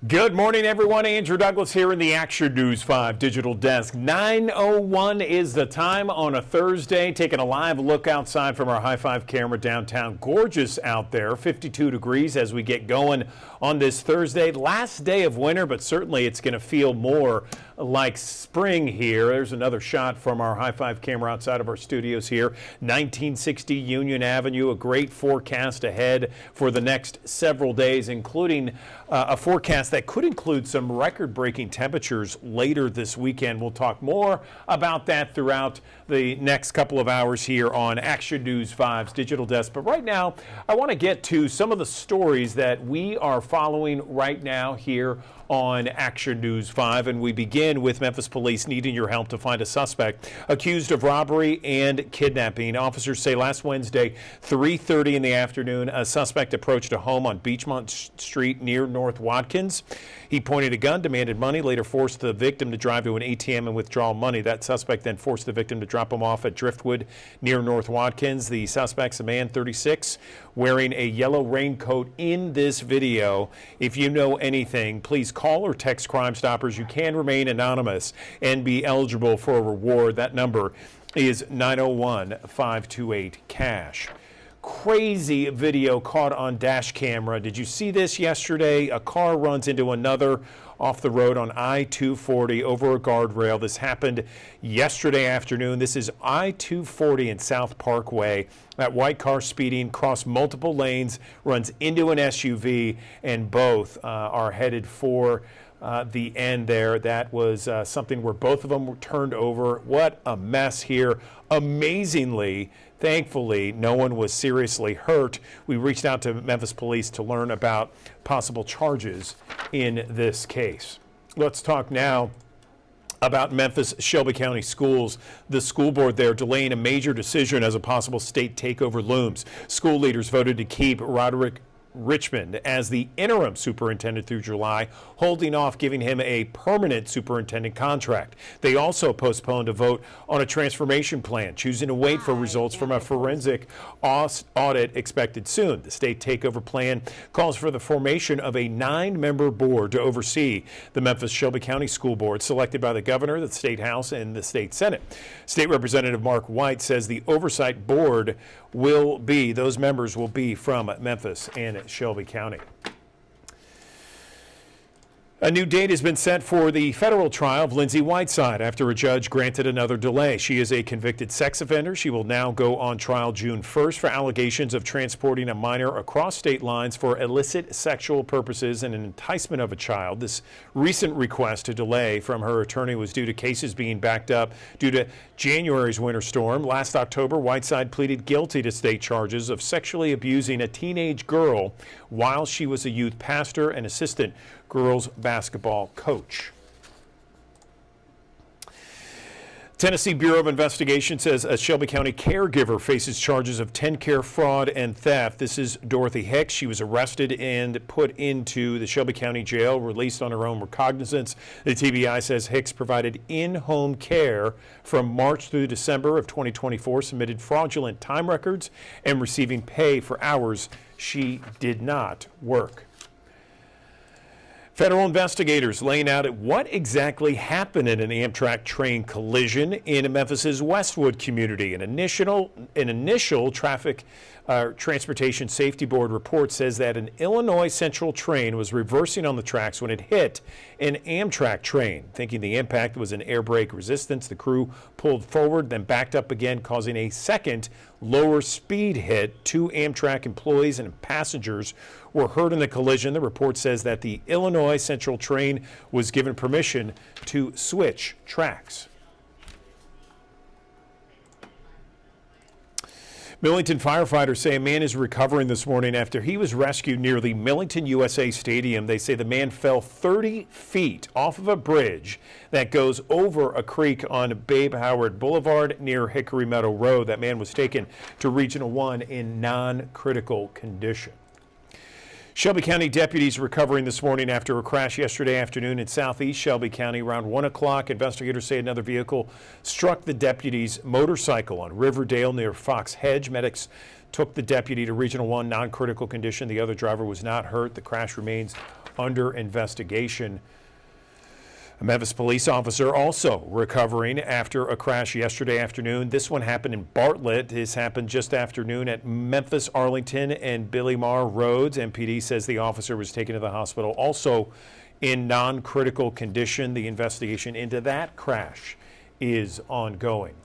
Good morning, everyone. Andrew Douglas here in the Action News 5 digital desk. 9:01 is the time on a Thursday. Taking a live look outside from our High 5 camera downtown. Gorgeous out there, 52 degrees as we get going on this Thursday. Last day of winter, but certainly it's going to feel more like spring here. There's another shot from our High 5 camera outside of our studios here. 1960 Union Avenue, a great forecast ahead for the next several days, including a forecast that could include some record-breaking temperatures later this weekend. We'll talk more about that throughout the next couple of hours here on Action News 5's digital desk. But right now, I want to get to some of the stories that we are following right now here on Action News 5, and we begin with Memphis police needing your help to find a suspect accused of robbery and kidnapping. Officers say last Wednesday, 3:30 in the afternoon, a suspect approached a home on Beachmont Street near North Watkins. He pointed a gun, demanded money, later forced the victim to drive to an ATM and withdraw money. That suspect then forced the victim to drop him off at Driftwood near North Watkins. The suspect's a man, 36, wearing a yellow raincoat in this video. If you know anything, please call or text Crime Stoppers. You can remain anonymous and be eligible for a reward. That number is 901-528-CASH. Crazy video caught on dash camera. Did you see this yesterday? A car runs into another off the road on I-240 over a guardrail. This happened yesterday afternoon. This is I-240 in South Parkway. That white car speeding across multiple lanes, runs into an SUV, and both are headed for the end there. That was something where both of them were turned over. What a mess here. Amazingly, thankfully, no one was seriously hurt. We reached out to Memphis police to learn about possible charges in this case. Let's talk now about Memphis Shelby County Schools. The school board there delaying a major decision as a possible state takeover looms. School leaders voted to keep Roderick Richmond as the interim superintendent through July, holding off giving him a permanent superintendent contract. They also postponed a vote on a transformation plan, choosing to wait for results from a forensic audit expected soon. The state takeover plan calls for the formation of a 9-member board to oversee the Memphis Shelby County School Board, selected by the governor, the state house, and the state senate. State Representative Mark White says the oversight board those members will be from Memphis and Shelby County. A new date has been set for the federal trial of Lindsay Whiteside after a judge granted another delay. She is a convicted sex offender. She will now go on trial June 1st for allegations of transporting a minor across state lines for illicit sexual purposes and an enticement of a child. This recent request to delay from her attorney was due to cases being backed up due to January's winter storm. Last October, Whiteside pleaded guilty to state charges of sexually abusing a teenage girl while she was a youth pastor and assistant girls basketball coach. Tennessee Bureau of Investigation says a Shelby County caregiver faces charges of TennCare fraud and theft. This is Dorothy Hicks. She was arrested and put into the Shelby County Jail, released on her own recognizance. The TBI says Hicks provided in-home care from March through December of 2024, submitted fraudulent time records, and receiving pay for hours she did not work. Federal investigators laying out what exactly happened in an Amtrak train collision in Memphis's Westwood community. An initial Transportation Safety Board report says that an Illinois Central train was reversing on the tracks when it hit an Amtrak train. Thinking the impact was an air brake resistance, the crew pulled forward, then backed up again, causing a second lower speed hit. 2 Amtrak employees and passengers were hurt in the collision. The report says that the Illinois Central train was given permission to switch tracks. Millington firefighters say a man is recovering this morning after he was rescued near the Millington USA Stadium. They say the man fell 30 feet off of a bridge that goes over a creek on Babe Howard Boulevard near Hickory Meadow Road. That man was taken to Regional 1 in non-critical condition. Shelby County deputies recovering this morning after a crash yesterday afternoon in southeast Shelby County around 1 o'clock. Investigators say another vehicle struck the deputy's motorcycle on Riverdale near Fox Hedge. Medics took the deputy to Regional 1, non-critical condition. The other driver was not hurt. The crash remains under investigation. A Memphis police officer also recovering after a crash yesterday afternoon. This one happened in Bartlett. This happened just afternoon at Memphis, Arlington, and Billy Marr roads. MPD says the officer was taken to the hospital also in non-critical condition. The investigation into that crash is ongoing.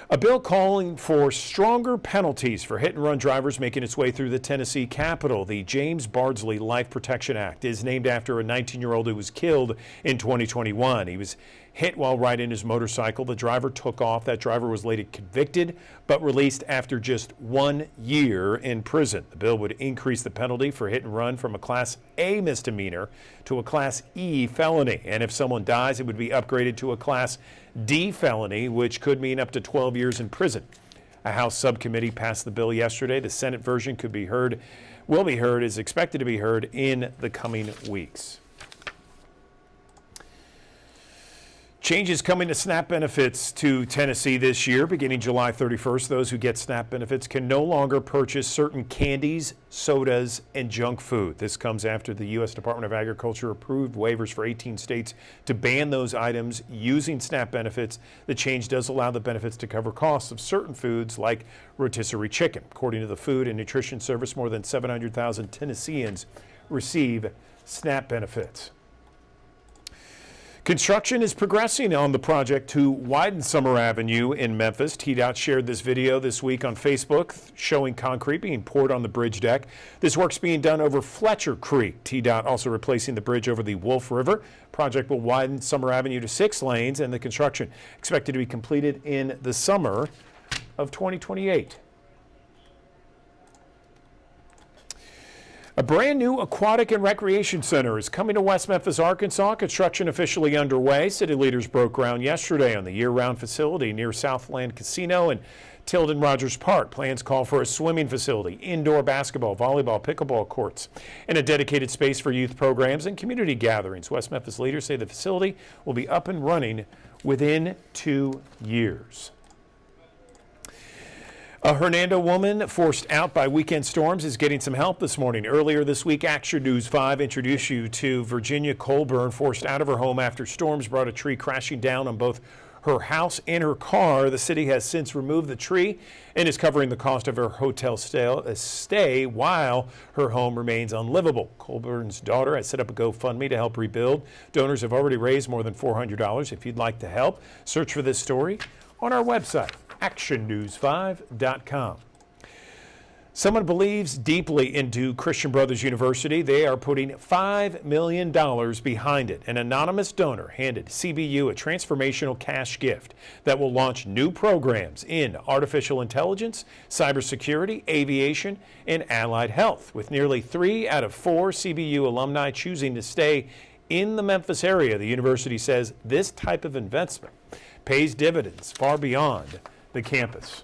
A bill calling for stronger penalties for hit-and-run drivers making its way through the Tennessee Capitol. The James Bardsley Life Protection Act is named after a 19-year-old who was killed in 2021. He was hit while riding his motorcycle. The driver took off. That driver was later convicted but released after just 1 year in prison. The bill would increase the penalty for hit and run from a Class A misdemeanor to a Class E felony. And if someone dies, it would be upgraded to a Class D felony, which could mean up to 12 years in prison. A House subcommittee passed the bill yesterday. The Senate version is expected to be heard in the coming weeks. Changes coming to SNAP benefits to Tennessee this year. Beginning July 31st, those who get SNAP benefits can no longer purchase certain candies, sodas, and junk food. This comes after the U.S. Department of Agriculture approved waivers for 18 states to ban those items using SNAP benefits. The change does allow the benefits to cover costs of certain foods like rotisserie chicken. According to the Food and Nutrition Service, more than 700,000 Tennesseans receive SNAP benefits. Construction is progressing on the project to widen Summer Avenue in Memphis. TDOT shared this video this week on Facebook showing concrete being poured on the bridge deck. This work's being done over Fletcher Creek. TDOT also replacing the bridge over the Wolf River. Project will widen Summer Avenue to 6 lanes, and the construction expected to be completed in the summer of 2028. A brand new aquatic and recreation center is coming to West Memphis, Arkansas. Construction officially underway. City leaders broke ground yesterday on the year-round facility near Southland Casino and Tilden Rogers Park. Plans call for a swimming facility, indoor basketball, volleyball, pickleball courts, and a dedicated space for youth programs and community gatherings. West Memphis leaders say the facility will be up and running within 2 years. A Hernando woman forced out by weekend storms is getting some help this morning. Earlier this week, Action News 5 introduced you to Virginia Colburn, forced out of her home after storms brought a tree crashing down on both her house and her car. The city has since removed the tree and is covering the cost of her hotel stay while her home remains unlivable. Colburn's daughter has set up a GoFundMe to help rebuild. Donors have already raised more than $400. If you'd like to help, search for this story on our website, actionnews5.com. Someone believes deeply into Christian Brothers University. They are putting $5 million behind it. An anonymous donor handed CBU a transformational cash gift that will launch new programs in artificial intelligence, cybersecurity, aviation, and allied health. With nearly 3 out of 4 CBU alumni choosing to stay in the Memphis area, the university says this type of investment pays dividends far beyond the campus.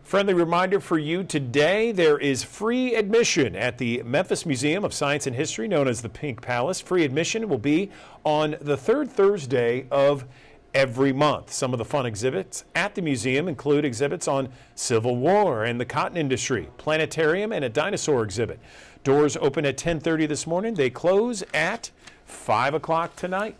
Friendly reminder for you today, there is free admission at the Memphis Museum of Science and History, known as the Pink Palace. Free admission will be on the 3rd Thursday of every month. Some of the fun exhibits at the museum include exhibits on Civil War and the cotton industry, planetarium, and a dinosaur exhibit. Doors open at 10:30 this morning. They close at 5 o'clock tonight.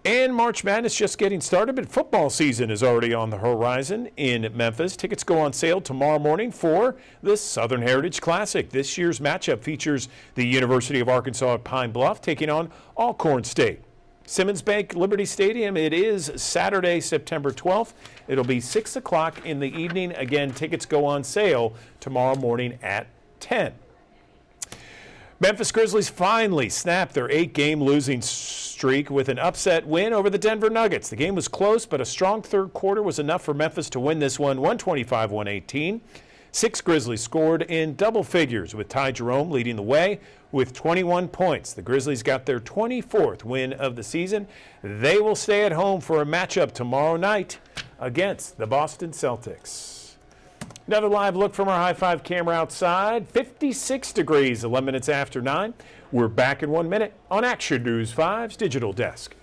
And March Madness just getting started, but football season is already on the horizon in Memphis. Tickets go on sale tomorrow morning for the Southern Heritage Classic. This year's matchup features the University of Arkansas at Pine Bluff taking on Alcorn State. Simmons Bank Liberty Stadium, it is Saturday, September 12th. It'll be 6 o'clock in the evening. Again, tickets go on sale tomorrow morning at 10. Memphis Grizzlies finally snapped their 8-game losing streak with an upset win over the Denver Nuggets. The game was close, but a strong third quarter was enough for Memphis to win this one, 125-118. 6 Grizzlies scored in double figures, with Ty Jerome leading the way with 21 points. The Grizzlies got their 24th win of the season. They will stay at home for a matchup tomorrow night against the Boston Celtics. Another live look from our High Five camera outside. 56 degrees, 11 minutes after 9. We're back in 1 minute on Action News 5's Digital Desk.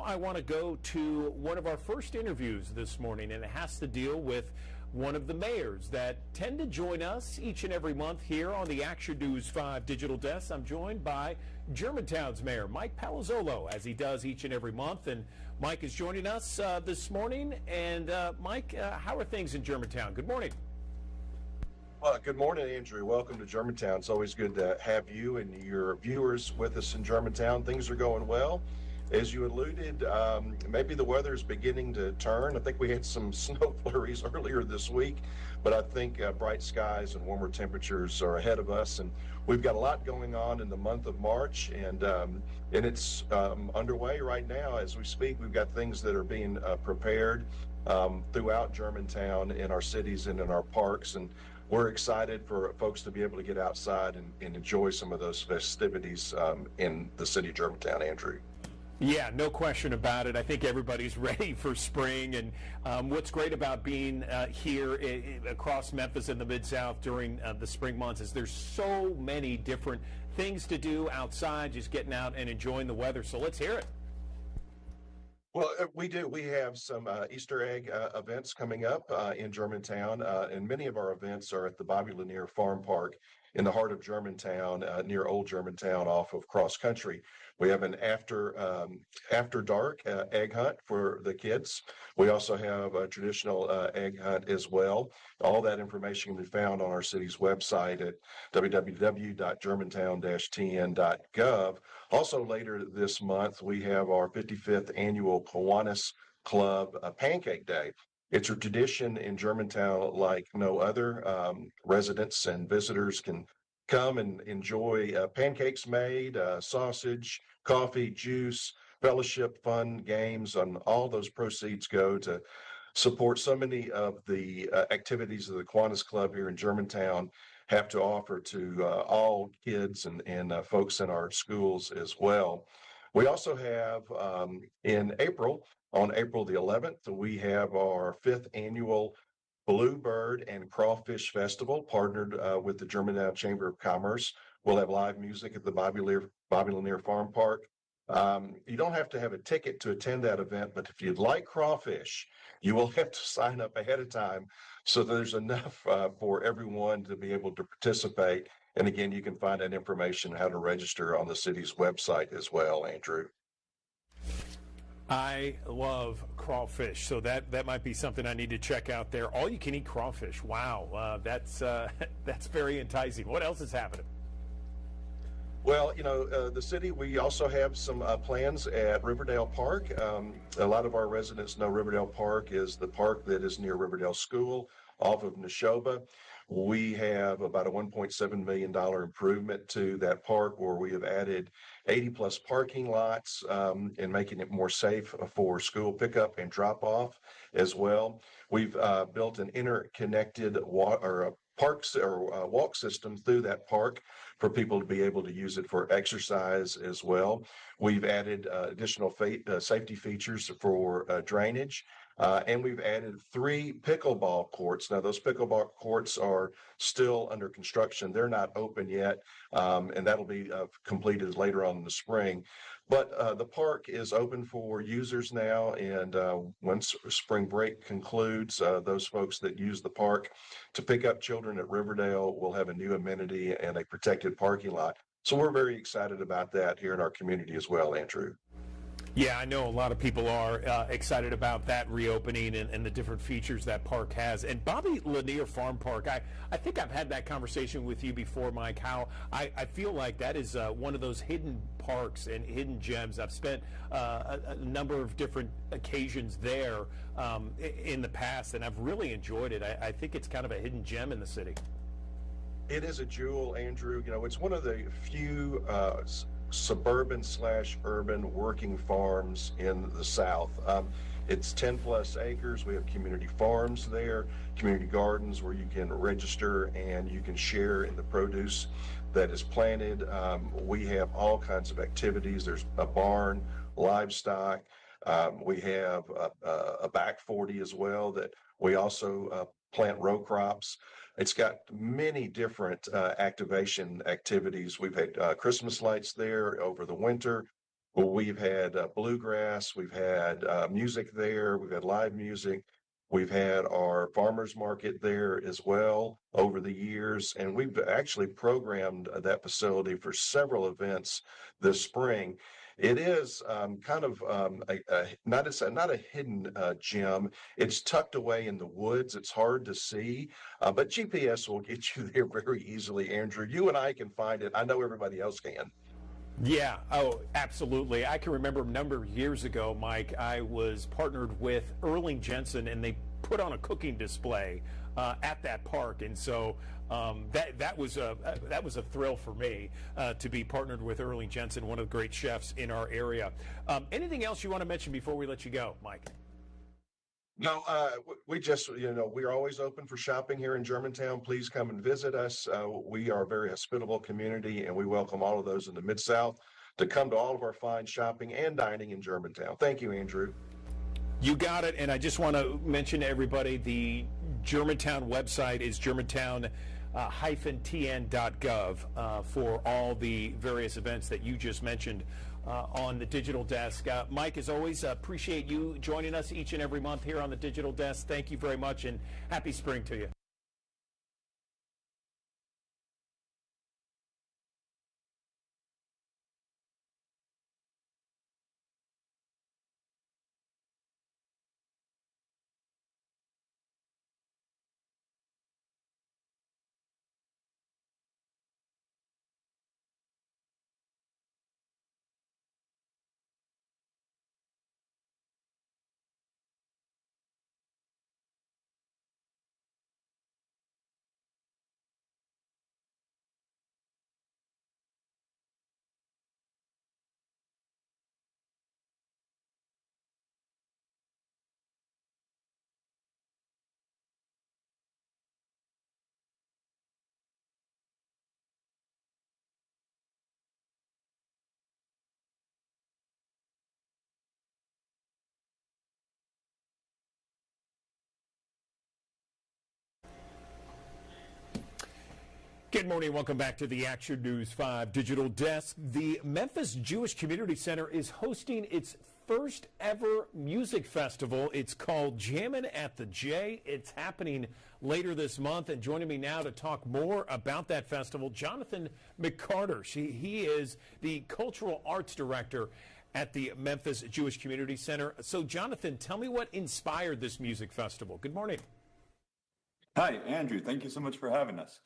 I want to go to one of our first interviews this morning, and it has to deal with one of the mayors that tend to join us each and every month here on the Action News 5 Digital Desk. I'm joined by Germantown's Mayor Mike Palazzolo, as he does each and every month. And Mike is joining us this morning. And Mike, how are things in Germantown? Good morning. Well, good morning, Andrew. Welcome to Germantown. It's always good to have you and your viewers with us in Germantown. Things are going well. As you alluded, maybe the weather is beginning to turn. I think we had some snow flurries earlier this week, but I think bright skies and warmer temperatures are ahead of us. And we've got a lot going on in the month of March, and it's underway right now as we speak. We've got things that are being prepared throughout Germantown, in our cities and in our parks, and we're excited for folks to be able to get outside and enjoy some of those festivities in the city of Germantown, Andrew. Yeah, no question about it. I think everybody's ready for spring. And what's great about being here across Memphis and the Mid-South during the spring months is there's so many different things to do outside, just getting out and enjoying the weather. So let's hear it. Well, we do. We have some Easter egg events coming up in Germantown, and many of our events are at the Bobby Lanier Farm Park in the heart of Germantown, near Old Germantown off of Cross Country. We have an after dark egg hunt for the kids. We also have a traditional egg hunt as well. All that information can be found on our city's website at www.germantown-tn.gov. Also later this month, we have our 55th annual Kiwanis Club Pancake Day. It's a tradition in Germantown like no other. Residents and visitors can come and enjoy pancakes made, sausage, coffee, juice, fellowship, fun, games, and all those proceeds go to support so many of the activities of the Kiwanis Club here in Germantown have to offer to all kids and folks in our schools as well. We also have in April, on April the 11th, we have our 5th annual Bluebird and Crawfish Festival, partnered with the Germantown Chamber of Commerce. We'll have live music at the Bobby Lanier Farm Park. You don't have to have a ticket to attend that event, but if you'd like crawfish, you will have to sign up ahead of time so there's enough for everyone to be able to participate. And again, you can find that information, how to register, on the city's website as well, Andrew. I love crawfish, so that might be something I need to check out there. All you can eat crawfish. Wow, that's very enticing. What else is happening? Well, the city, we also have some plans at Riverdale Park. A lot of our residents know Riverdale Park is the park that is near Riverdale School off of Neshoba. We have about a $1.7 million improvement to that park, where we have added 80 plus parking lots and making it more safe for school pickup and drop off as well. We've built an interconnected walk system through that park for people to be able to use it for exercise as well. We've added additional safety features for drainage. And we've added 3 pickleball courts. Now, those pickleball courts are still under construction. They're not open yet, and that'll be completed later on in the spring. But the park is open for users now, and once spring break concludes, those folks that use the park to pick up children at Riverdale will have a new amenity and a protected parking lot. So we're very excited about that here in our community as well, Andrew. Yeah, I know a lot of people are excited about that reopening and the different features that park has. And Bobby Lanier Farm Park, I think I've had that conversation with you before, Mike, how I feel like that is one of those hidden parks and hidden gems. I've spent a number of different occasions there in the past, and I've really enjoyed it. I think it's kind of a hidden gem in the city. It is a jewel, Andrew. It's one of the few suburban/urban working farms in the South. It's 10 plus acres. We have community farms there, community gardens where you can register and you can share in the produce that is planted. We have all kinds of activities. There's a barn, livestock. We have a back 40 as well that we also plant row crops. It's got many different activation activities. We've had Christmas lights there over the winter. Well, we've had bluegrass, we've had music there, we've had live music, we've had our farmers market there as well over the years, and we've actually programmed that facility for several events this spring. It is kind of not a hidden gem. It's tucked away in the woods. It's hard to see, but GPS will get you there very easily, Andrew. You and I can find it. I know everybody else can. Yeah, oh, absolutely. I can remember a number of years ago, Mike, I was partnered with Erling Jensen and they put on a cooking display at that park. And so that was a thrill for me to be partnered with Erling Jensen, one of the great chefs in our area. Anything else you want to mention before we let you go, Mike? No, we just, we're always open for shopping here in Germantown. Please come and visit us. We are a very hospitable community and we welcome all of those in the Mid-South to come to all of our fine shopping and dining in Germantown. Thank you, Andrew. You got it. And I just want to mention to everybody the Germantown website is germantown-tn.gov for all the various events that you just mentioned on the digital desk. Mike, as always, appreciate you joining us each and every month here on the digital desk. Thank you very much and happy spring to you. Good morning. Welcome back to the Action News 5 Digital Desk. The Memphis Jewish Community Center is hosting its first ever music festival. It's called Jammin' at the J. It's happening later this month. And joining me now to talk more about that festival, Jonathan McCarter. He is the Cultural Arts Director at the Memphis Jewish Community Center. So, Jonathan, tell me what inspired this music festival. Good morning. Hi, Andrew. Thank you so much for having us.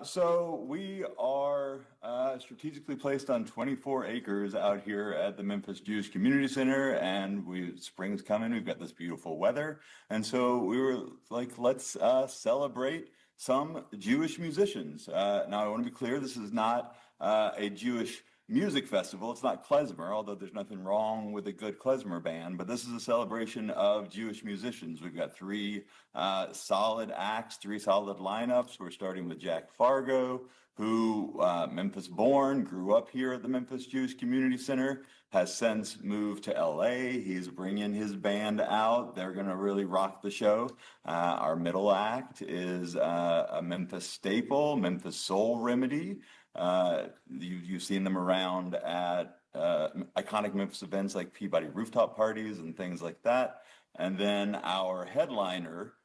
So we are strategically placed on 24 acres out here at the Memphis Jewish Community Center, and spring's coming. We've got this beautiful weather, and so we were like, let's celebrate some Jewish musicians. Now, I want to be clear: this is not a Jewish music festival. It's not klezmer, although there's nothing wrong with a good klezmer band, but this is a celebration of Jewish musicians. We've got three solid acts, three solid lineups. We're starting with Jack Fargo, who Memphis born, grew up here at the Memphis Jewish Community Center, has since moved to LA. He's bringing his band out. They're going to really rock the show. Our middle act is a Memphis staple, Memphis Soul Remedy. You've seen them around at iconic Memphis events like Peabody rooftop parties and things like that. And then our headliner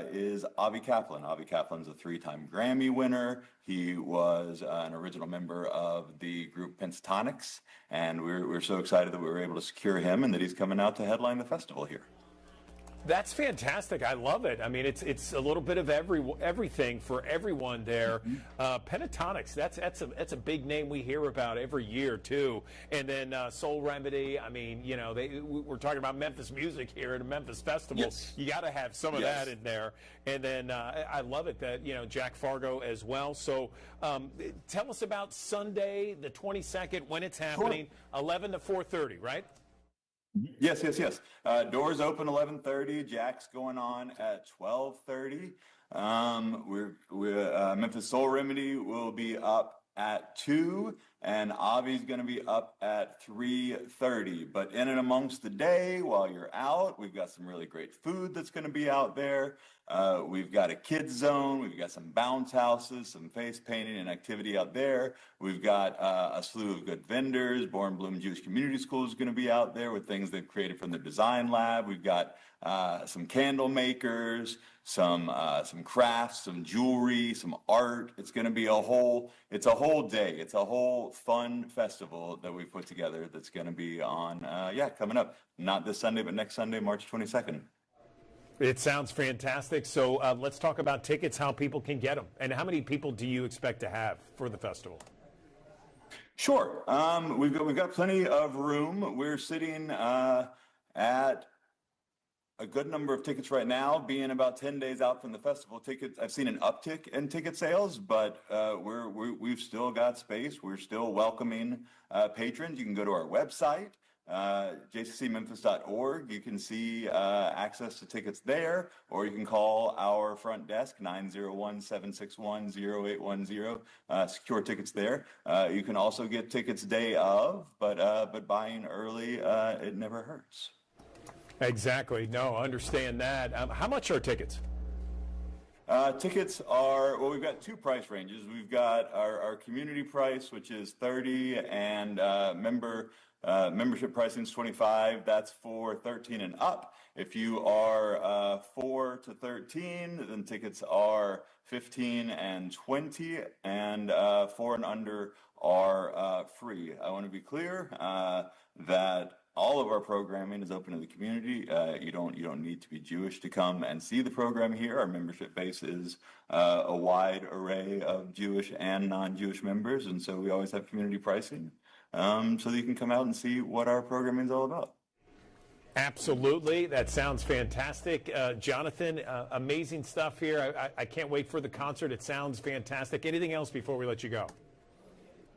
is Avi Kaplan. Avi Kaplan's a three-time Grammy winner. He was an original member of the group Pentatonics, and we're so excited that we were able to secure him and that he's coming out to headline the festival here. That's fantastic. I love it. I mean, it's a little bit of everything for everyone there. Pentatonics, that's a big name we hear about every year too. And then Soul Remedy. I mean, we're talking about Memphis music here at a Memphis festival. Yes. You got to have some of that in there. And then I love it that Jack Fargo as well. So tell us about Sunday, the 22nd, when it's happening, 11 to 4:30, right? Yes. Doors open 11:30. Jack's going on at 12:30. Memphis Soul Remedy will be up at 2, and Avi's going to be up at 3:30. But in and amongst the day, while you're out, we've got some really great food that's going to be out there. We've got a kids zone. We've got some bounce houses, some face painting and activity out there. We've got a slew of good vendors. Born Bloom Jewish Community School is going to be out there with things they've created from the design lab. We've got some candle makers, some crafts, some jewelry, some art. It's going to be it's a whole day. It's a whole fun festival that we've put together that's going to be on, coming up. Not this Sunday, but next Sunday, March 22nd. It sounds fantastic. So let's talk about tickets, how people can get them, and how many people do you expect to have for the festival? Sure. We've got plenty of room. We're sitting at a good number of tickets right now, being about 10 days out from the festival. Tickets, I've seen an uptick in ticket sales, but we've still got space. We're still welcoming patrons. You can go to our website, jccmemphis.org. You can see access to tickets there, or you can call our front desk, 901-761-0810, secure tickets there. You can also get tickets day of, but buying early, it never hurts. Exactly. No, understand that. How much are tickets? Tickets are, well, we've got two price ranges. We've got our community price, which is $30, and membership pricing is $25. That's for 13 and up. If you are 4 to 13, then tickets are $15 and $20, and 4 and under are free. I want to be clear that all of our programming is open to the community. You don't need to be Jewish to come and see the program here. Our membership base is a wide array of Jewish and non-Jewish members, and so we always have community pricing, so that you can come out and see what our programming is all about. Absolutely. That sounds fantastic. Jonathan, amazing stuff here. I can't wait for the concert. It sounds fantastic. Anything else before we let you go?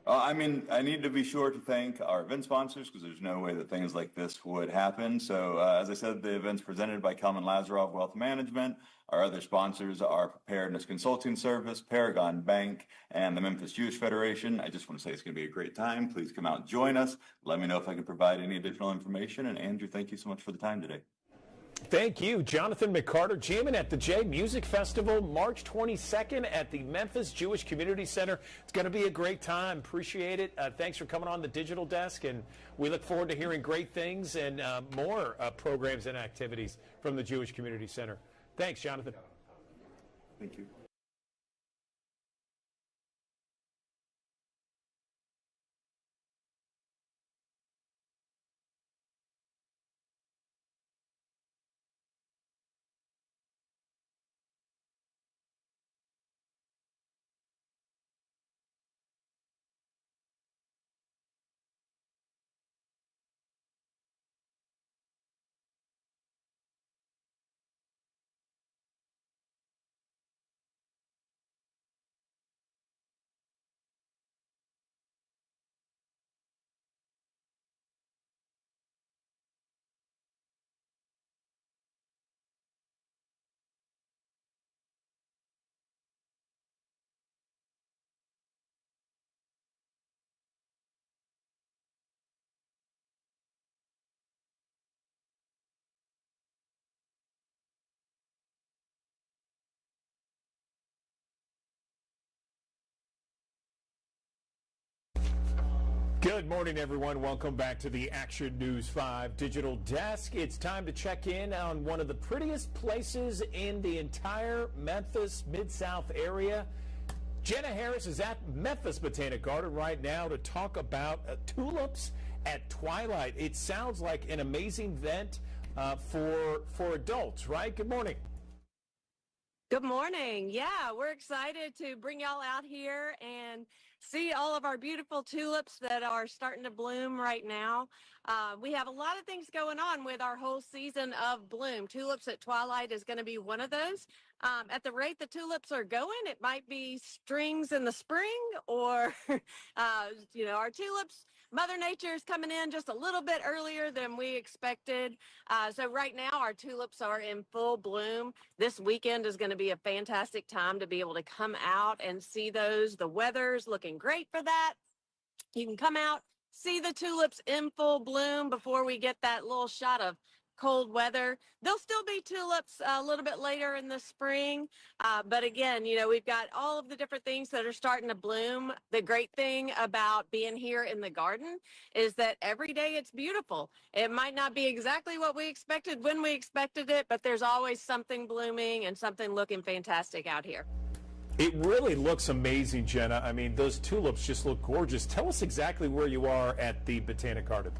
I need to be sure to thank our event sponsors, because there's no way that things like this would happen. So, as I said, the event's presented by Kalman Lazarov Wealth Management. Our other sponsors are Preparedness Consulting Service, Paragon Bank, and the Memphis Jewish Federation. I just want to say it's going to be a great time. Please come out and join us. Let me know if I can provide any additional information. And Andrew, thank you so much for the time today. Thank you, Jonathan McCarter, jamming at the J Music Festival, March 22nd at the Memphis Jewish Community Center. It's going to be a great time. Appreciate it. Thanks for coming on the digital desk, and we look forward to hearing great things and more programs and activities from the Jewish Community Center. Thanks, Jonathan. Thank you. Good morning, everyone. Welcome back to the Action News 5 Digital Desk. It's time to check in on one of the prettiest places in the entire Memphis Mid-South area. Jenna Harris is at Memphis Botanic Garden right now to talk about tulips at twilight. It sounds like an amazing event for adults, right? Good morning. Good morning. Yeah, we're excited to bring y'all out here and see all of our beautiful tulips that are starting to bloom right now. We have a lot of things going on with our whole season of bloom. Tulips at Twilight is going to be one of those. At the rate the tulips are going, it might be strings in the spring, or, our tulips, Mother Nature is coming in just a little bit earlier than we expected. So right now our tulips are in full bloom. This weekend is going to be a fantastic time to be able to come out and see those. The weather's looking great for that. You can come out, see the tulips in full bloom before we get that little shot of cold weather. There'll still be tulips a little bit later in the spring. But again, we've got all of the different things that are starting to bloom. The great thing about being here in the garden is that every day it's beautiful. It might not be exactly what we expected when we expected it, but there's always something blooming and something looking fantastic out here. It really looks amazing, Jenna. I mean, those tulips just look gorgeous. Tell us exactly where you are at the Botanic Garden.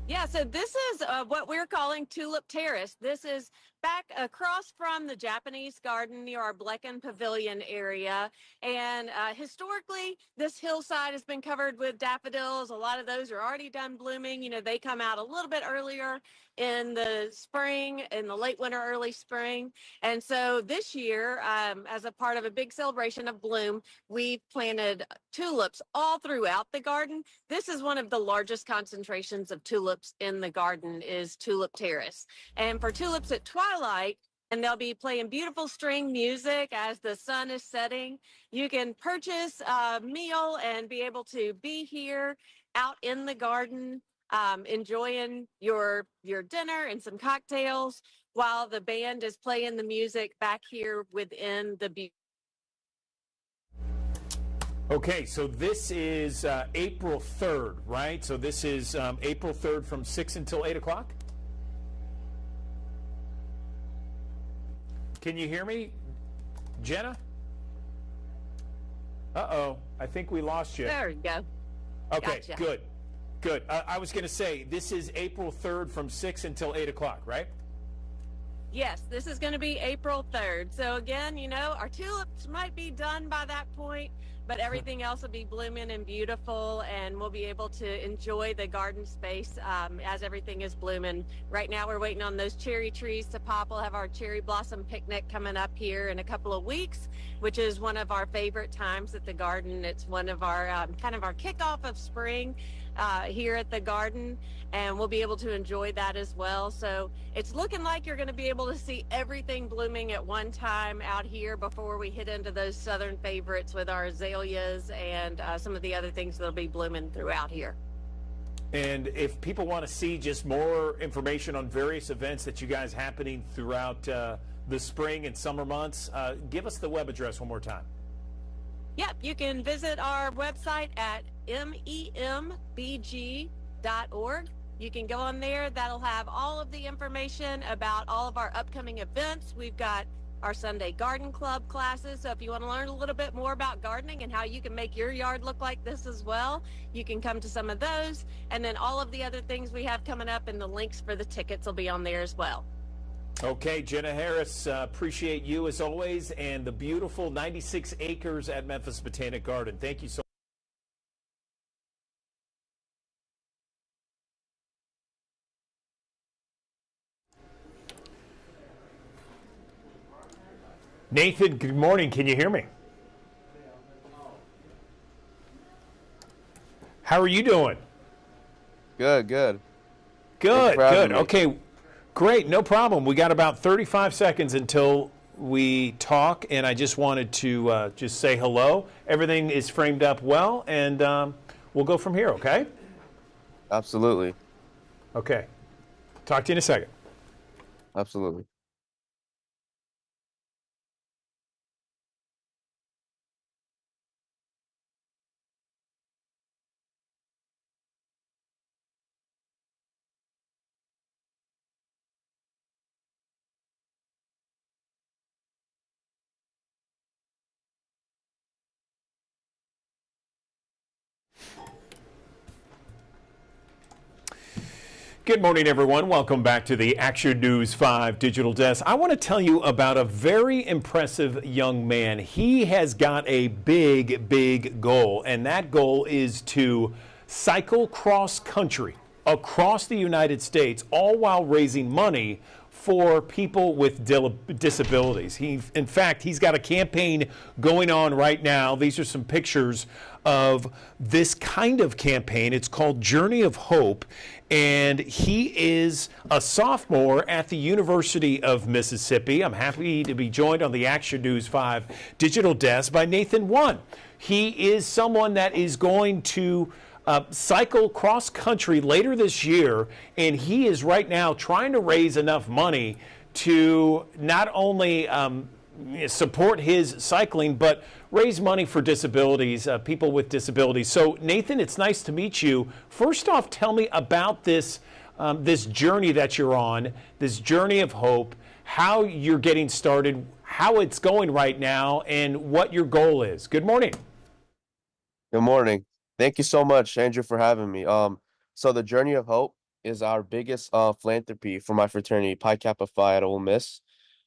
Yeah, so this is what we're calling Tulip Terrace. This is back across from the Japanese garden near our Blecken Pavilion area. And historically, this hillside has been covered with daffodils. A lot of those are already done blooming. They come out a little bit earlier in the spring, in the late winter, early spring. And so this year, as a part of a big celebration of bloom, we've planted tulips all throughout the garden. This is one of the largest concentrations of tulips in the garden is Tulip Terrace. And for tulips at twilight, and they'll be playing beautiful string music as the sun is setting. You can purchase a meal and be able to be here out in the garden, enjoying your dinner and some cocktails while the band is playing the music back here within the. Okay, so this is April 3rd, right? So this is April 3rd from 6 until 8 o'clock? Can you hear me, Jenna? Uh-oh, I think we lost you. There you go. Okay, Gotcha. good, good. I was going to say, this is April 3rd from 6 until 8 o'clock, right? Yes, this is going to be April 3rd. So again, our tulips might be done by that point, but everything else will be blooming and beautiful, and we'll be able to enjoy the garden space as everything is blooming. Right now, we're waiting on those cherry trees to pop. We'll have our cherry blossom picnic coming up here in a couple of weeks, which is one of our favorite times at the garden. It's one of our kind of our kickoff of spring here at the garden, and we'll be able to enjoy that as well. So it's looking like you're going to be able to see everything blooming at one time out here before we hit into those southern favorites with our azaleas and some of the other things that'll be blooming throughout here. And if people want to see just more information on various events that you guys happening throughout the spring and summer months, give us the web address one more time. Yep, you can visit our website at membg.org. You can go on there. That'll have all of the information about all of our upcoming events. We've got our Sunday Garden Club classes. So if you want to learn a little bit more about gardening and how you can make your yard look like this as well, you can come to some of those. And then all of the other things we have coming up and the links for the tickets will be on there as well. Okay, Jenna Harris, appreciate you as always, and the beautiful 96 acres at Memphis Botanic Garden. Thank you so much. Nathan, good morning. Can you hear me? How are you doing? Good. Good, for having good. me. Okay, great. No problem. We got about 35 seconds until we talk, and I just wanted to just say hello. Everything is framed up well, and we'll go from here, okay? Absolutely. Okay. Talk to you in a second. Absolutely. Good morning, everyone. Welcome back to the Action News 5 Digital Desk. I want to tell you about a very impressive young man. He has got a big goal, and that goal is to cycle cross country across the United States, all while raising money for people with disabilities. In fact, he's got a campaign going on right now. These are some pictures of this kind of campaign. It's called Journey of Hope, and he is a sophomore at the University of Mississippi. I'm happy to be joined on the Action News 5 Digital Desk by Nathan One. He is someone that is going to cycle cross country later this year, and he is right now trying to raise enough money to not only support his cycling, but raise money for disabilities, people with disabilities. So, Nathan, it's nice to meet you. First off, tell me about this this journey that you're on, this journey of hope, how you're getting started, how it's going right now, and what your goal is. Good morning. Good morning. Thank you so much, Andrew, for having me. So the Journey of Hope is our biggest philanthropy for my fraternity, Pi Kappa Phi at Ole Miss.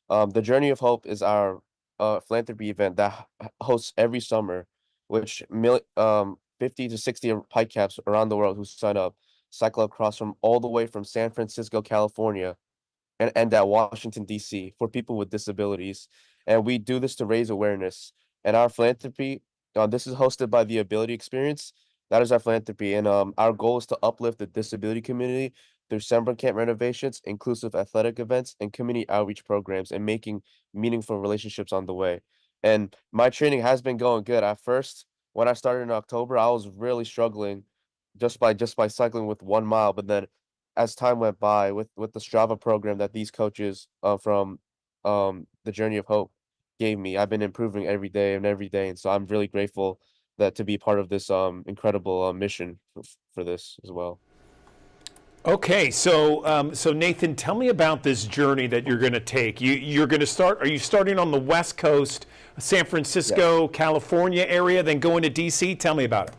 The Journey of Hope is our philanthropy event that hosts every summer, which 50 to 60 Pi Caps around the world who sign up cycle across from all the way from San Francisco, California, and end at Washington, D.C. for people with disabilities. And we do this to raise awareness. And our philanthropy, this is hosted by the Ability Experience. That is our philanthropy. And our goal is to uplift the disability community through summer camp renovations, inclusive athletic events, and community outreach programs, and making meaningful relationships on the way. And my training has been going good. At first, when I started in October, I was really struggling just by cycling with 1 mile. But then as time went by with the Strava program that these coaches from the Journey of Hope gave me, I've been improving every day. And so I'm really grateful that to be part of this incredible mission for this as well. Okay, so so Nathan, tell me about this journey that you're going to take. You're going to start. Are you starting on the West Coast, San Francisco, Yes. California area, then going to DC? Tell me about it.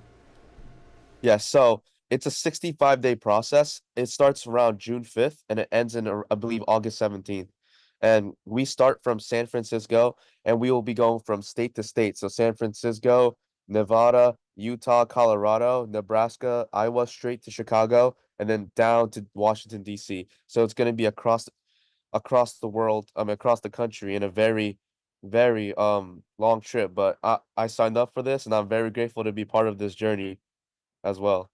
Yes, so it's a 65-day process. It starts around June 5th and it ends in, I believe, August 17th. And we start from San Francisco and we will be going from state to state. So San Francisco, Nevada, Utah, Colorado, Nebraska, Iowa, straight to Chicago, and then down to Washington, D.C. So it's going to be across the world, across the country in a very, very long trip. But I signed up for this and I'm very grateful to be part of this journey as well.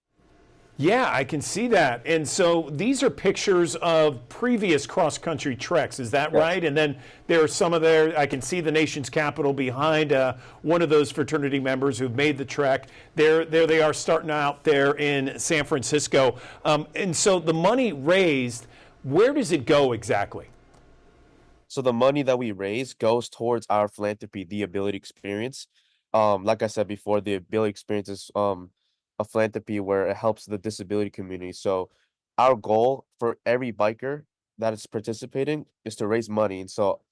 Yeah, I can see that. And so these are pictures of previous cross-country treks, is that Yes. right? And then there are some of there, I can see the nation's capital behind one of those fraternity members who've made the trek. There they are starting out there in San Francisco. And so the money raised, where does it go exactly? So the money that we raise goes towards our philanthropy, the Ability Experience. Like I said before, the Ability Experience is a philanthropy where it helps the disability community. So our goal for every biker that is participating is to raise money.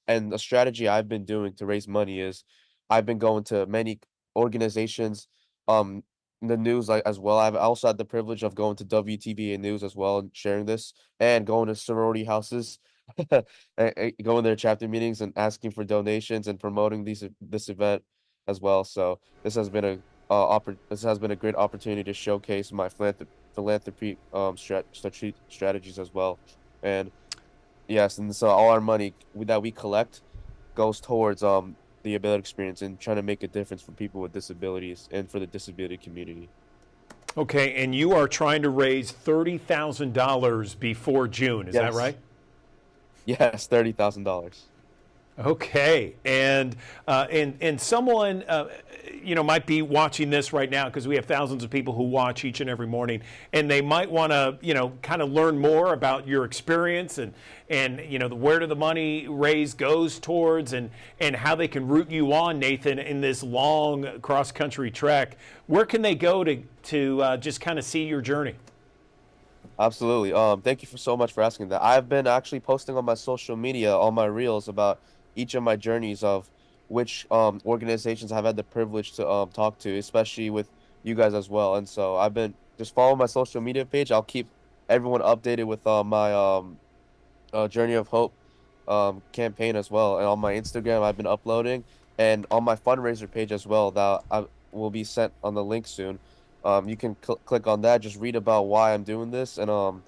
And the strategy I've been doing to raise money is I've been going to many organizations, in the news like as well. I've also had the privilege of going to WTVA News as well and sharing this, and going to sorority houses, going to their chapter meetings and asking for donations and promoting this event as well. So this has been a great opportunity to showcase my philanthropy strategies as well. And yes, and so all our money that we collect goes towards the Ability Experience and trying to make a difference for people with disabilities and for the disability community. Okay, and you are trying to raise $30,000 before June, is that Yes. right? Yes, $30,000. Okay, and someone might be watching this right now, because we have thousands of people who watch each and every morning, and they might want to kind of learn more about your experience and where the money raised goes towards, and how they can root you on, Nathan, in this long cross country trek. Where can they go to just kind of see your journey? Absolutely. Thank you so much for asking that. I've been actually posting on my social media, on my reels, about each of my journeys of which organizations I've had the privilege to talk to, especially with you guys as well. And so I've been just following my social media page. I'll keep everyone updated with my Journey of Hope campaign as well. And on my Instagram, I've been uploading, and on my fundraiser page as well, that I will be sent on the link soon. You can click on that, just read about why I'm doing this, and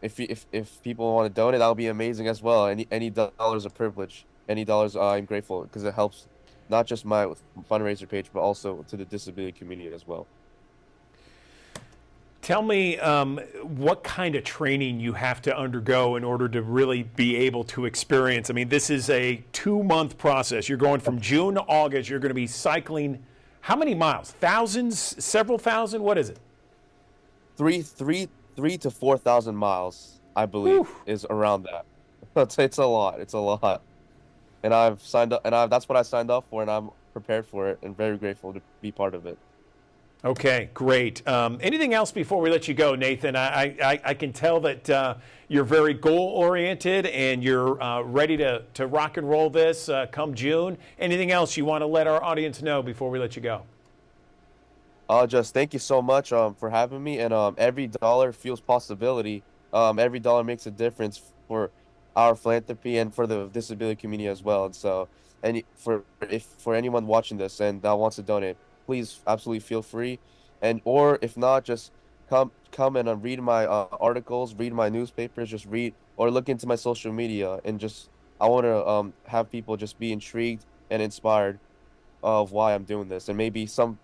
if people want to donate, that'll be amazing as well. Any dollars a privilege. Any dollars, I'm grateful, because it helps not just my fundraiser page, but also to the disability community as well. Tell me what kind of training you have to undergo in order to really be able to experience. I mean, this is a 2-month process. You're going from June to August. You're going to be cycling How many miles? Thousands? Several thousand? What is it? 3 to 4,000 miles, I believe, Whew. is around that. It's a lot. It's a lot. And I've signed up, and that's what I signed up for, and I'm prepared for it and very grateful to be part of it. Okay, great. Anything else before we let you go, Nathan? I can tell that you're very goal-oriented and you're ready to rock and roll this come June. Anything else you want to let our audience know before we let you go? Just thank you so much for having me, and every dollar fuels possibility. Every dollar makes a difference for our philanthropy and for the disability community as well. And so, for anyone watching this and that wants to donate, please absolutely feel free, and or if not, just come and read my articles, read my newspapers, just read or look into my social media, and just I want to have people just be intrigued and inspired of why I'm doing this, and maybe some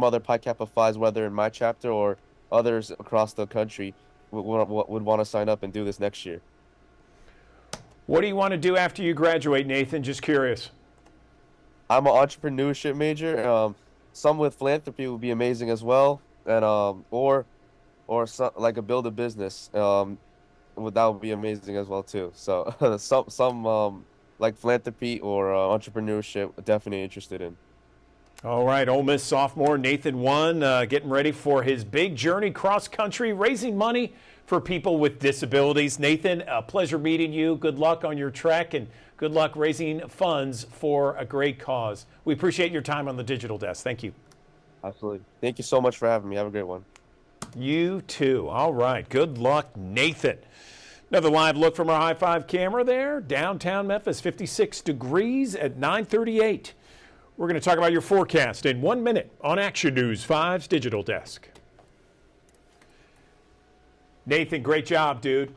other Pi Kappa Phi's, whether in my chapter or others across the country, would want to sign up and do this next year. What do you want to do after you graduate, Nathan? Just curious. I'm an entrepreneurship major. Some with philanthropy would be amazing as well, and or some, like build a business. That would be amazing as well too. So some like philanthropy or entrepreneurship, definitely interested in. All right, Ole Miss sophomore Nathan One getting ready for his big journey cross country, raising money for people with disabilities. Nathan, a pleasure meeting you. Good luck on your trek and good luck raising funds for a great cause. We appreciate your time on the Digital Desk. Thank you. Absolutely. Thank you so much for having me. Have a great one. You too. All right. Good luck, Nathan. Another live look from our High Five camera there. Downtown Memphis, 56 degrees at 9:38. We're going to talk about your forecast in 1 minute on Action News 5's Digital Desk. Nathan, great job, dude.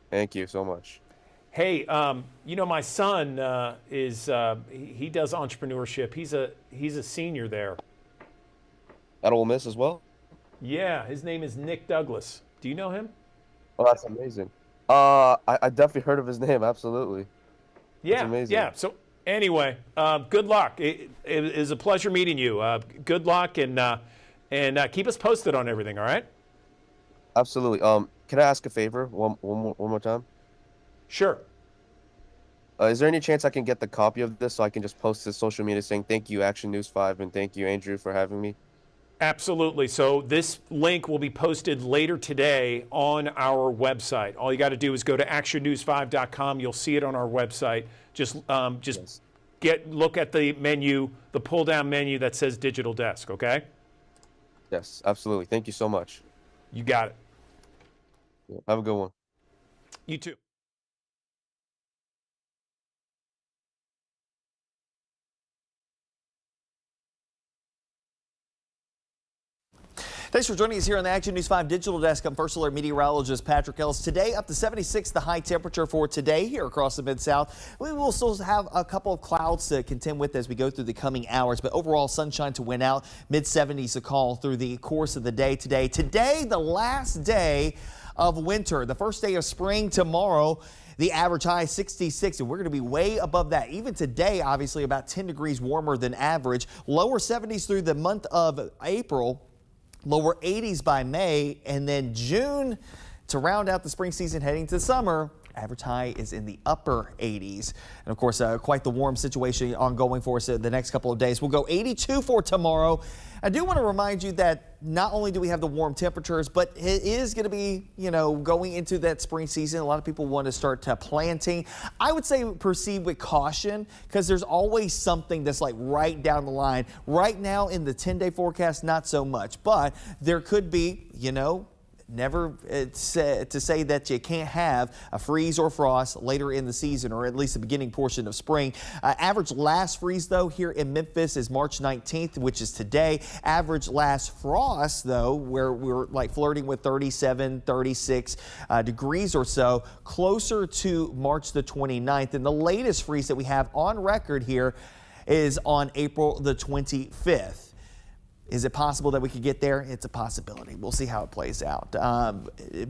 Thank you so much. Hey, my son he does entrepreneurship. He's a senior there. At Ole Miss as well? Yeah, his name is Nick Douglas. Do you know him? Oh, that's amazing. I definitely heard of his name. Absolutely. Yeah, that's amazing. Yeah. So anyway, good luck. It is a pleasure meeting you. Good luck, and keep us posted on everything. All right. Absolutely. Can I ask a favor one more time? Sure. Is there any chance I can get the copy of this so I can just post to social media saying thank you, Action News 5, and thank you, Andrew, for having me? Absolutely. So this link will be posted later today on our website. All you got to do is go to actionnews5.com. You'll see it on our website. Just Yes. look at the menu, the pull-down menu that says Digital Desk, okay? Yes, absolutely. Thank you so much. You got it. Yeah, have a good one. You too. Thanks for joining us here on the Action News 5 Digital Desk. I'm First Alert meteorologist Patrick Ellis. Today up to 76, the high temperature for today here across the Mid-South. We will still have a couple of clouds to contend with as we go through the coming hours, but overall sunshine to win out. Mid-70s to call through the course of the day today. Today, the last day of winter, the first day of spring tomorrow. The average high 66, and we're going to be way above that. Even today, obviously about 10 degrees warmer than average. Lower 70s through the month of April. Lower 80s by May, and then June to round out the spring season heading to summer. Average high is in the upper 80s. And of course, quite the warm situation ongoing for us the next couple of days. We'll go 82 for tomorrow. I do want to remind you that not only do we have the warm temperatures, but it is going to be, going into that spring season. A lot of people want to start planting. I would say proceed with caution because there's always something that's like right down the line. Right now in the 10-day forecast, not so much, but there could be, never to say that you can't have a freeze or frost later in the season, or at least the beginning portion of spring. Average last freeze, though, here in Memphis is March 19th, which is today. Average last frost, though, where we're flirting with 37, 36 degrees or so, closer to March the 29th. And the latest freeze that we have on record here is on April the 25th. Is it possible that we could get there? It's a possibility. We'll see how it plays out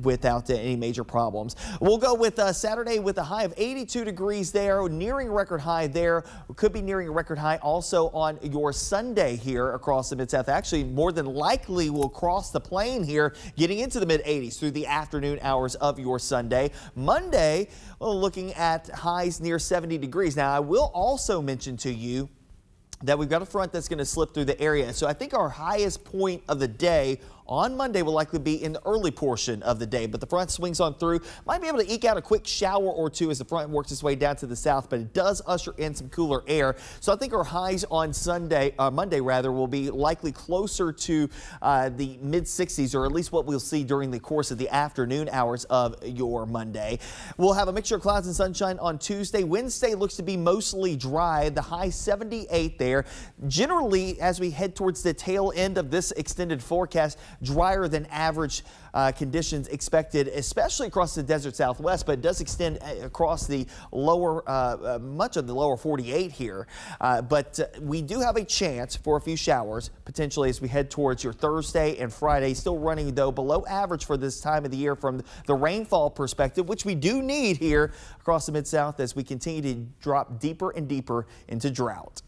without any major problems. We'll go with Saturday with a high of 82 degrees there, nearing a record high there. We could be nearing a record high also on your Sunday here across the Mid-South. Actually, more than likely will cross the plain here, getting into the mid-80s through the afternoon hours of your Sunday. Monday, well, looking at highs near 70 degrees. Now, I will also mention to you that we've got a front that's going to slip through the area. So I think our highest point of the day on Monday will likely be in the early portion of the day, but the front swings on through. Might be able to eke out a quick shower or two as the front works its way down to the south, but it does usher in some cooler air. So I think our highs on Monday will be likely closer to the mid 60s, or at least what we'll see during the course of the afternoon hours of your Monday. We'll have a mixture of clouds and sunshine on Tuesday. Wednesday looks to be mostly dry, the high 78 there. Generally, as we head towards the tail end of this extended forecast, drier than average conditions expected, especially across the desert Southwest, but it does extend across the lower, much of the lower 48 here. But we do have a chance for a few showers potentially as we head towards your Thursday and Friday. Still running though below average for this time of the year from the rainfall perspective, which we do need here across the Mid-South as we continue to drop deeper and deeper into drought.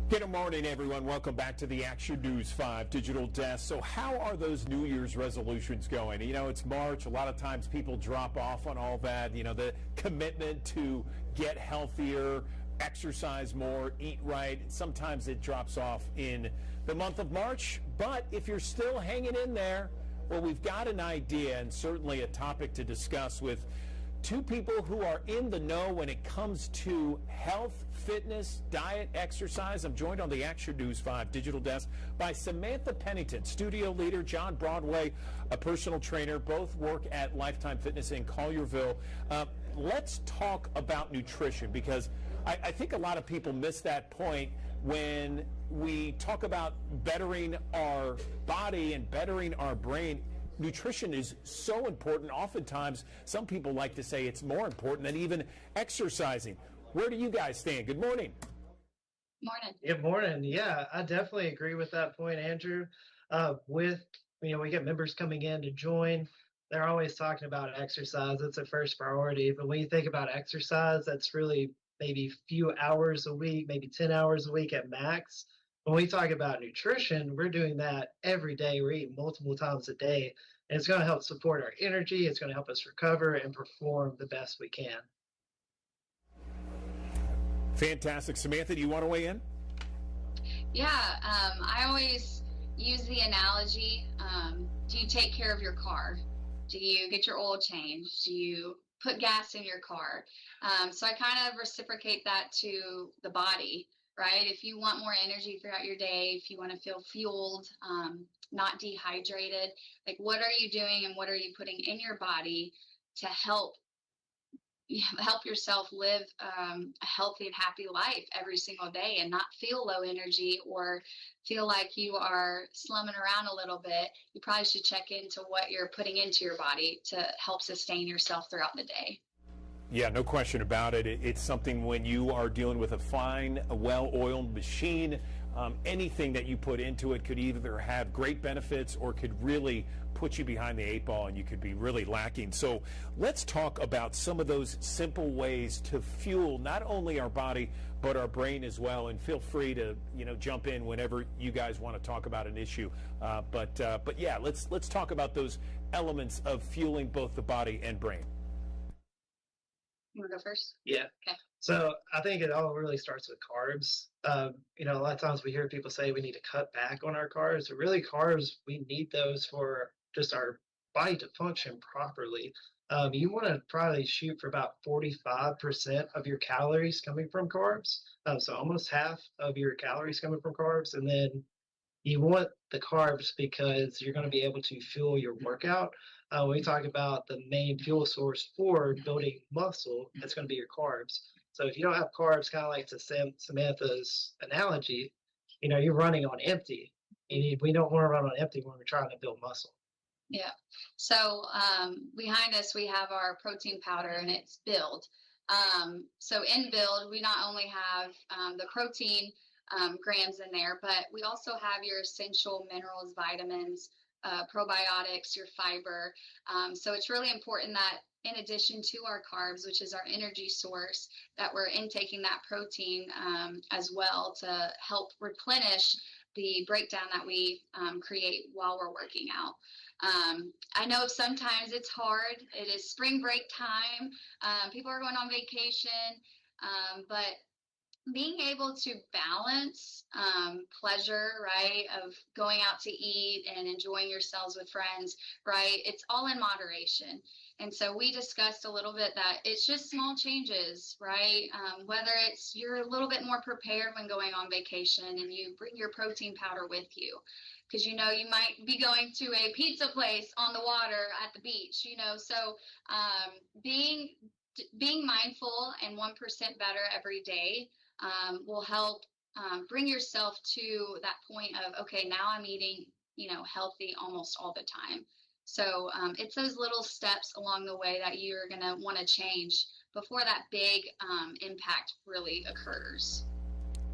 Good morning, everyone. Welcome back to the Action News 5 Digital Desk. So how are those New Year's resolutions going? You know, it's March. A lot of times people drop off on all that. You know, the commitment to get healthier, exercise more, eat right. Sometimes it drops off in the month of March. But if you're still hanging in there, well, we've got an idea and certainly a topic to discuss with two people who are in the know when it comes to health, fitness, diet, exercise. I'm joined on the Action News 5 Digital Desk by Samantha Pennington, studio leader, John Broadway, a personal trainer. Both work at Lifetime Fitness in Collierville. Let's talk about nutrition, because I think a lot of people miss that point when we talk about bettering our body and bettering our brain. Nutrition is so important. Oftentimes, some people like to say it's more important than even exercising. Where do you guys stand? Good morning. Morning. Good morning. Yeah, I definitely agree with that point, Andrew. We get members coming in to join. They're always talking about exercise. It's their first priority. But when you think about exercise, that's really maybe a few hours a week, maybe 10 hours a week at max. When we talk about nutrition, we're doing that every day. We're eating multiple times a day, and it's going to help support our energy. It's going to help us recover and perform the best we can. Fantastic. Samantha, do you want to weigh in? Yeah, I always use the analogy, do you take care of your car? Do you get your oil changed? Do you put gas in your car? So I kind of reciprocate that to the body. Right? If you want more energy throughout your day, if you want to feel fueled, not dehydrated, like what are you doing and what are you putting in your body to help yourself live a healthy and happy life every single day and not feel low energy or feel like you are slumming around a little bit? You probably should check into what you're putting into your body to help sustain yourself throughout the day. Yeah, no question about it. It's something when you are dealing with a fine, well-oiled machine, anything that you put into it could either have great benefits or could really put you behind the 8 ball and you could be really lacking. So let's talk about some of those simple ways to fuel not only our body but our brain as well. And feel free to jump in whenever you guys want to talk about an issue. But yeah, let's talk about those elements of fueling both the body and brain. You want to go first? Yeah. Okay. So I think it all really starts with carbs. A lot of times we hear people say we need to cut back on our carbs, but really carbs, we need those for just our body to function properly. You want to probably shoot for about 45% of your calories coming from carbs. So almost half of your calories coming from carbs. And then you want the carbs because you're going to be able to fuel your workout. When we talk about the main fuel source for building muscle, it's going to be your carbs. So if you don't have carbs, kind of like to Samantha's analogy, you're running on empty. We don't want to run on empty when we're trying to build muscle. Yeah. So behind us, we have our protein powder, and it's Build. So in Build, we not only have the protein grams in there, but we also have your essential minerals, vitamins, probiotics, your fiber. So it's really important that in addition to our carbs, which is our energy source, that we're intaking that protein as well to help replenish the breakdown that we create while we're working out. I know sometimes it's hard. It is spring break time. People are going on vacation, but being able to balance pleasure, right, of going out to eat and enjoying yourselves with friends, right, it's all in moderation. And so we discussed a little bit that it's just small changes, right, whether it's you're a little bit more prepared when going on vacation and you bring your protein powder with you, because you might be going to a pizza place on the water at the beach, so being mindful and 1% better every day will help bring yourself to that point of, okay, now I'm eating, healthy almost all the time. So it's those little steps along the way that you're going to want to change before that big impact really occurs.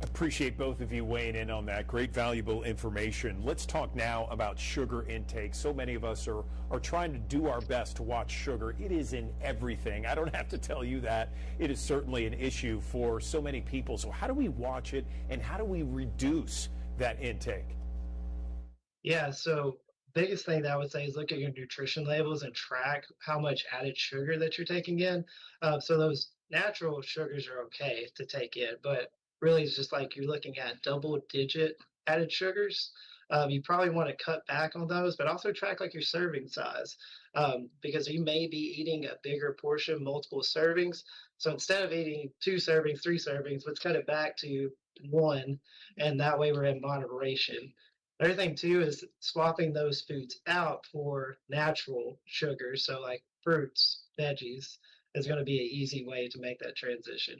Appreciate both of you weighing in on that. Great, valuable information. Let's talk now about sugar intake. So many of us are trying to do our best to watch sugar. It is in everything. I don't have to tell you that. It is certainly an issue for so many people. So how do we watch it, and how do we reduce that intake? Yeah, so biggest thing that I would say is look at your nutrition labels and track how much added sugar that you're taking in. So those natural sugars are okay to take in, but really it's just like you're looking at double-digit added sugars. You probably want to cut back on those, but also track like your serving size, because you may be eating a bigger portion, multiple servings. So instead of eating 2 servings, 3 servings, let's cut it back to 1, and that way we're in moderation. Another thing too is swapping those foods out for natural sugars. So like fruits, veggies is going to be an easy way to make that transition.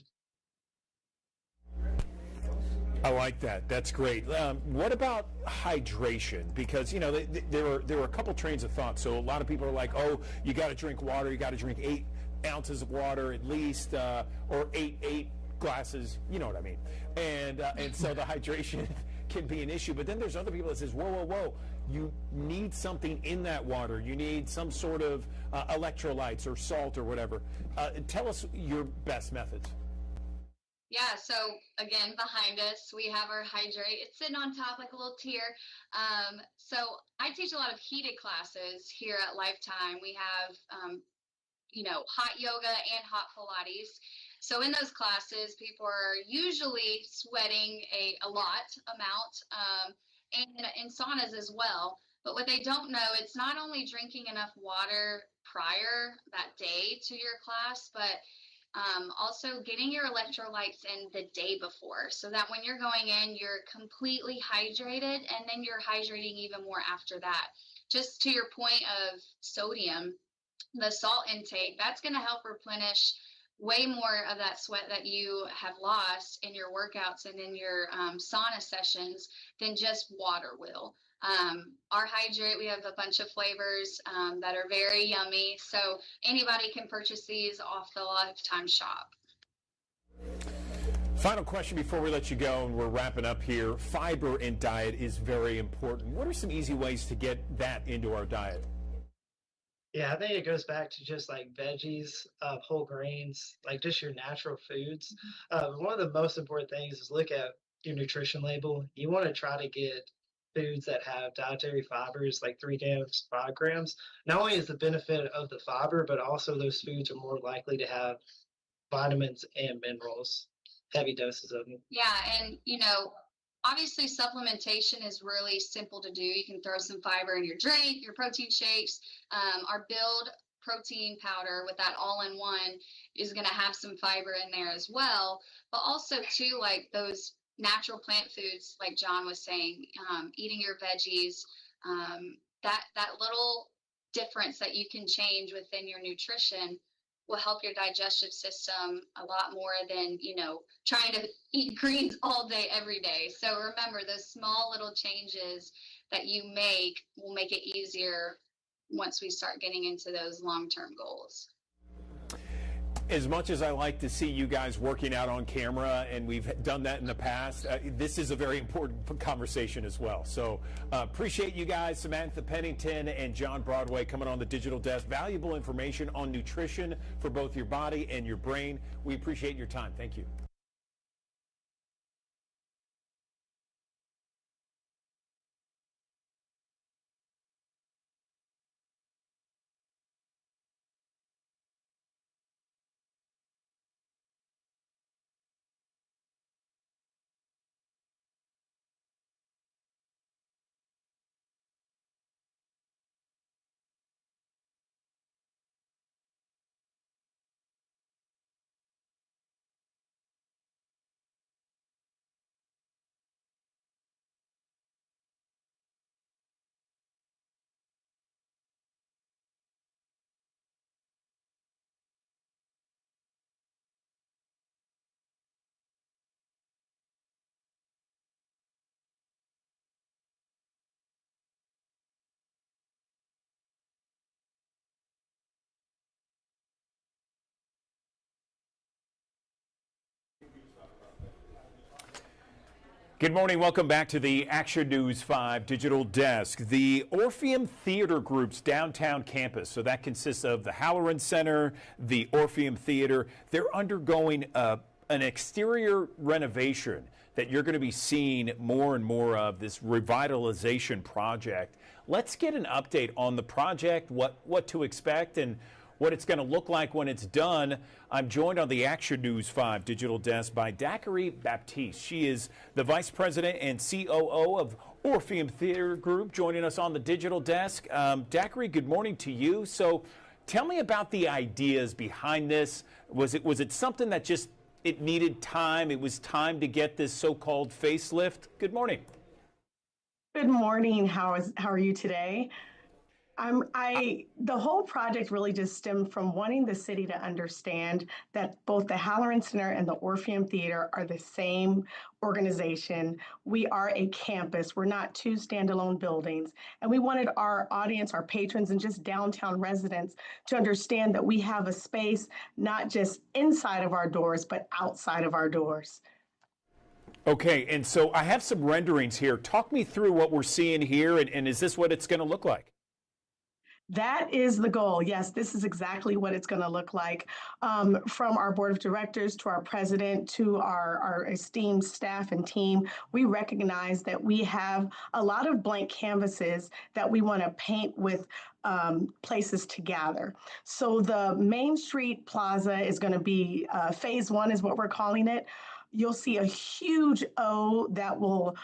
I like that. That's great. What about hydration? Because, there are a couple trains of thought. So a lot of people are like, oh, you got to drink water. You got to drink 8 ounces of water at least, or eight glasses. You know what I mean? And so the hydration can be an issue. But then there's other people that says, whoa. You need something in that water. You need some sort of electrolytes or salt or whatever. Tell us your best methods. Yeah, so again, behind us, we have our Hydrate. It's sitting on top like a little tier. So I teach a lot of heated classes here at Lifetime. We have, hot yoga and hot Pilates. So in those classes, people are usually sweating a lot amount, and in saunas as well. But what they don't know, it's not only drinking enough water prior that day to your class, but also getting your electrolytes in the day before, so that when you're going in, you're completely hydrated, and then you're hydrating even more after that. Just to your point of sodium, the salt intake, that's going to help replenish way more of that sweat that you have lost in your workouts and in your sauna sessions than just water will. Our Hydrate, we have a bunch of flavors that are very yummy. So anybody can purchase these off the Lifetime shop. Final question before we let you go, and we're wrapping up here. Fiber in diet is very important. What are some easy ways to get that into our diet? Yeah, I think it goes back to just like veggies, whole grains, like just your natural foods. One of the most important things is look at your nutrition label. You want to try to get foods that have dietary fibers like 3 grams, 5 grams. Not only is the benefit of the fiber, but also those foods are more likely to have vitamins and minerals, heavy doses of them. Yeah, and obviously supplementation is really simple to do. You can throw some fiber in your drink, your protein shakes. Our Build protein powder with that all-in-one is going to have some fiber in there as well. But also too, like those natural plant foods, like John was saying, eating your veggies, that little difference that you can change within your nutrition will help your digestive system a lot more than, trying to eat greens all day, every day. So remember, those small little changes that you make will make it easier once we start getting into those long-term goals. As much as I like to see you guys working out on camera, and we've done that in the past, this is a very important conversation as well. So appreciate you guys, Samantha Pennington and John Broadway, coming on the Digital Desk. Valuable information on nutrition for both your body and your brain. We appreciate your time. Thank you. Good morning. Welcome back to the Action News 5 Digital Desk. The Orpheum Theater Group's downtown campus, so that consists of the Halloran Center, the Orpheum Theater. They're undergoing an exterior renovation that you're going to be seeing more and more of, this revitalization project. Let's get an update on the project, what to expect, and what it's going to look like when it's done. I'm joined on the Action News 5 Digital Desk by Dacquery Baptiste. She is the Vice President and COO of Orpheum Theater Group, joining us on the Digital Desk. Dacquery, good morning to you. So tell me about the ideas behind this. Was it something that just, it needed time? It was time to get this so-called facelift? Good morning. Good morning. How are you today? The whole project really just stemmed from wanting the city to understand that both the Halloran Center and the Orpheum Theater are the same organization. We are a campus. We're not two standalone buildings. And we wanted our audience, our patrons, and just downtown residents to understand that we have a space not just inside of our doors, but outside of our doors. Okay, and so I have some renderings here. Talk me through what we're seeing here, and is this what it's going to look like? That is the goal. Yes, this is exactly what it's going to look like. From our board of directors to our president to our esteemed staff and team, we recognize that we have a lot of blank canvases that we want to paint with places to gather. So the Main Street Plaza is going to be phase 1 is what we're calling it. You'll see a huge O that will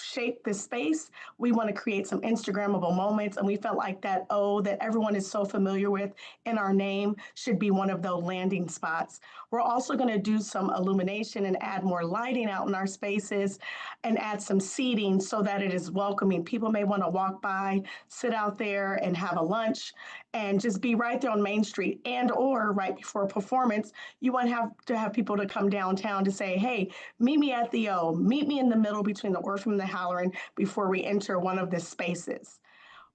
shape the space. We want to create some Instagrammable moments, and we felt like that O that everyone is so familiar with in our name should be one of those landing spots. We're also going to do some illumination and add more lighting out in our spaces and add some seating so that it is welcoming. People may want to walk by, sit out there and have a lunch and just be right there on Main Street, and or right before a performance, you want to have people to come downtown to say, hey, meet me at the O, meet me in the middle between the Orpheum and the Halloran before we enter one of the spaces.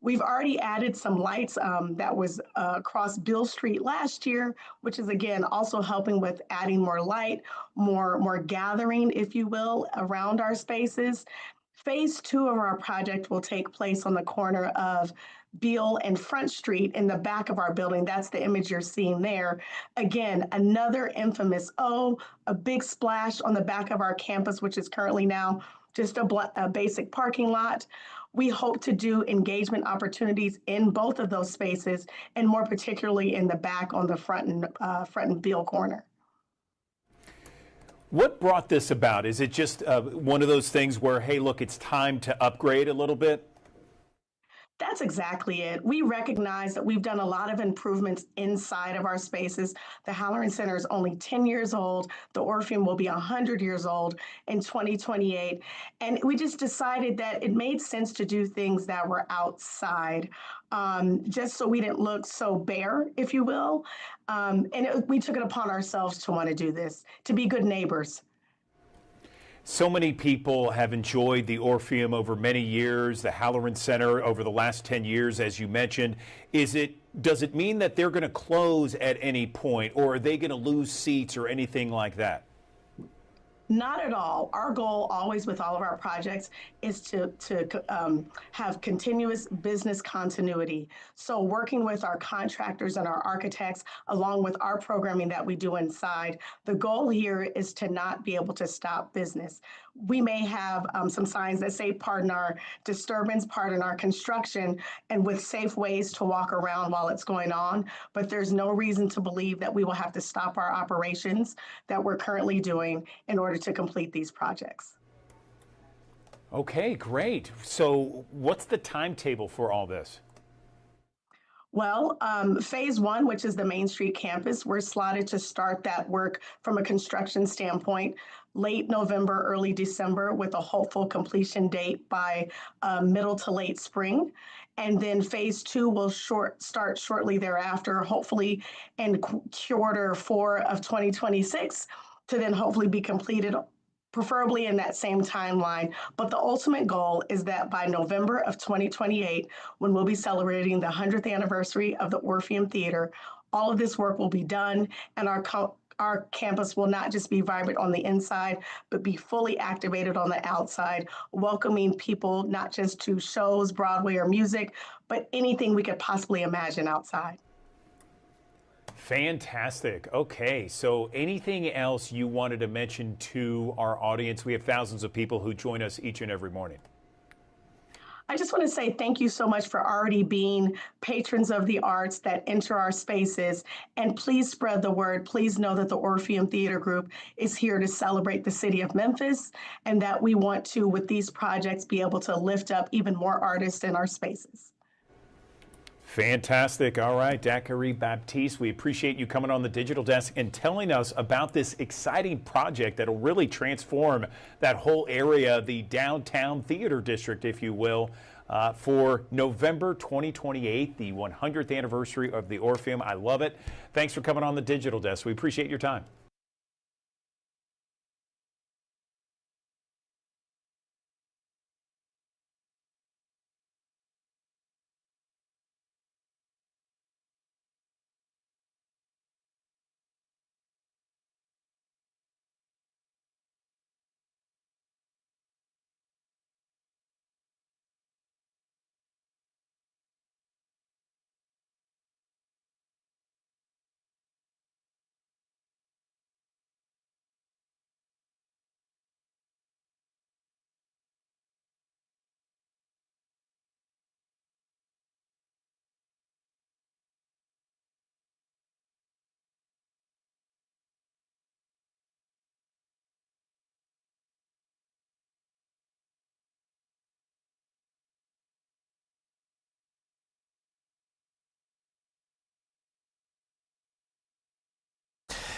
We've already added some lights that was across Bill Street last year, which is again also helping with adding more light, more gathering, if you will, around our spaces. Phase 2 of our project will take place on the corner of Beale and Front Street in the back of our building. That's the image you're seeing there. Again, another infamous a big splash on the back of our campus, which is currently now just a basic parking lot. We hope to do engagement opportunities in both of those spaces, and more particularly in the back on the front and Beale corner. What brought this about? Is it just one of those things where, hey, look, it's time to upgrade a little bit? That's exactly it. We recognize that we've done a lot of improvements inside of our spaces. The Halloran Center is only 10 years old. The Orpheum will be 100 years old in 2028. And we just decided that it made sense to do things that were outside, just so we didn't look so bare, if you will. We took it upon ourselves to want to do this, to be good neighbors. So many people have enjoyed the Orpheum over many years, the Halloran Center over the last 10 years, as you mentioned. Does it mean that they're going to close at any point, or are they going to lose seats or anything like that? Not at all. Our goal always with all of our projects is to have continuous business continuity. So working with our contractors and our architects, along with our programming that we do inside, the goal here is to not be able to stop business. We may have some signs that say, pardon our disturbance, pardon our construction, and with safe ways to walk around while it's going on. But there's no reason to believe that we will have to stop our operations that we're currently doing in order to complete these projects. Okay, great. So what's the timetable for all this? Well, phase 1, which is the Main Street campus, we're slotted to start that work from a construction standpoint late November, early December, with a hopeful completion date by middle to late spring. And then phase 2 will start shortly thereafter, hopefully in quarter 4 of 2026, to then hopefully be completed, preferably in that same timeline. But the ultimate goal is that by November of 2028, when we'll be celebrating the 100th anniversary of the Orpheum Theater, all of this work will be done, and our campus will not just be vibrant on the inside, but be fully activated on the outside, welcoming people not just to shows, Broadway, or music, but anything we could possibly imagine outside. Fantastic. Okay, so anything else you wanted to mention to our audience? We have thousands of people who join us each and every morning. I just want to say thank you so much for already being patrons of the arts that enter our spaces. And please spread the word. Please know that the Orpheum Theater Group is here to celebrate the city of Memphis, and that we want to, with these projects, be able to lift up even more artists in our spaces. Fantastic. All right, Daiquiri Baptiste, we appreciate you coming on the Digital Desk and telling us about this exciting project that will really transform that whole area, the downtown theater district, if you will, for November 2028, the 100th anniversary of the Orpheum. I love it. Thanks for coming on the Digital Desk. We appreciate your time.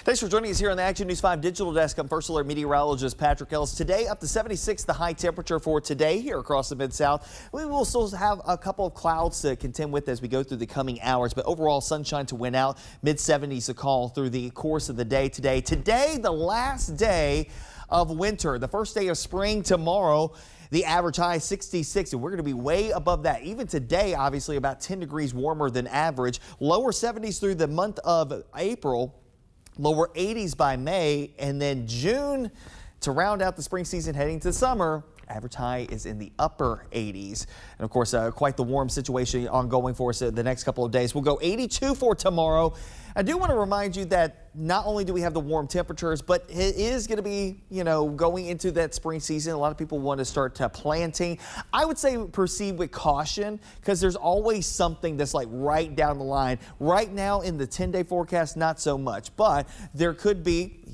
Thanks for joining us here on the Action News 5 Digital Desk. I'm First Alert meteorologist Patrick Ellis. Today, up to 76, the high temperature for today here across the Mid-South. We will still have a couple of clouds to contend with as we go through the coming hours, but overall sunshine to win out. Mid-70s to call through the course of the day today. Today, the last day of winter. The first day of spring tomorrow. The average high 66, and we're going to be way above that. Even today, obviously about 10 degrees warmer than average. Lower 70s through the month of April, lower 80s by May, and then June to round out the spring season heading to summer. Average high is in the upper 80s. And of course, quite the warm situation ongoing for us the next couple of days. We'll go 82 for tomorrow. I do want to remind you that not only do we have the warm temperatures, but it is going to be, going into that spring season. A lot of people want to start planting. I would say proceed with caution because there's always something that's like right down the line. Right now in the 10-day forecast, not so much, but there could be,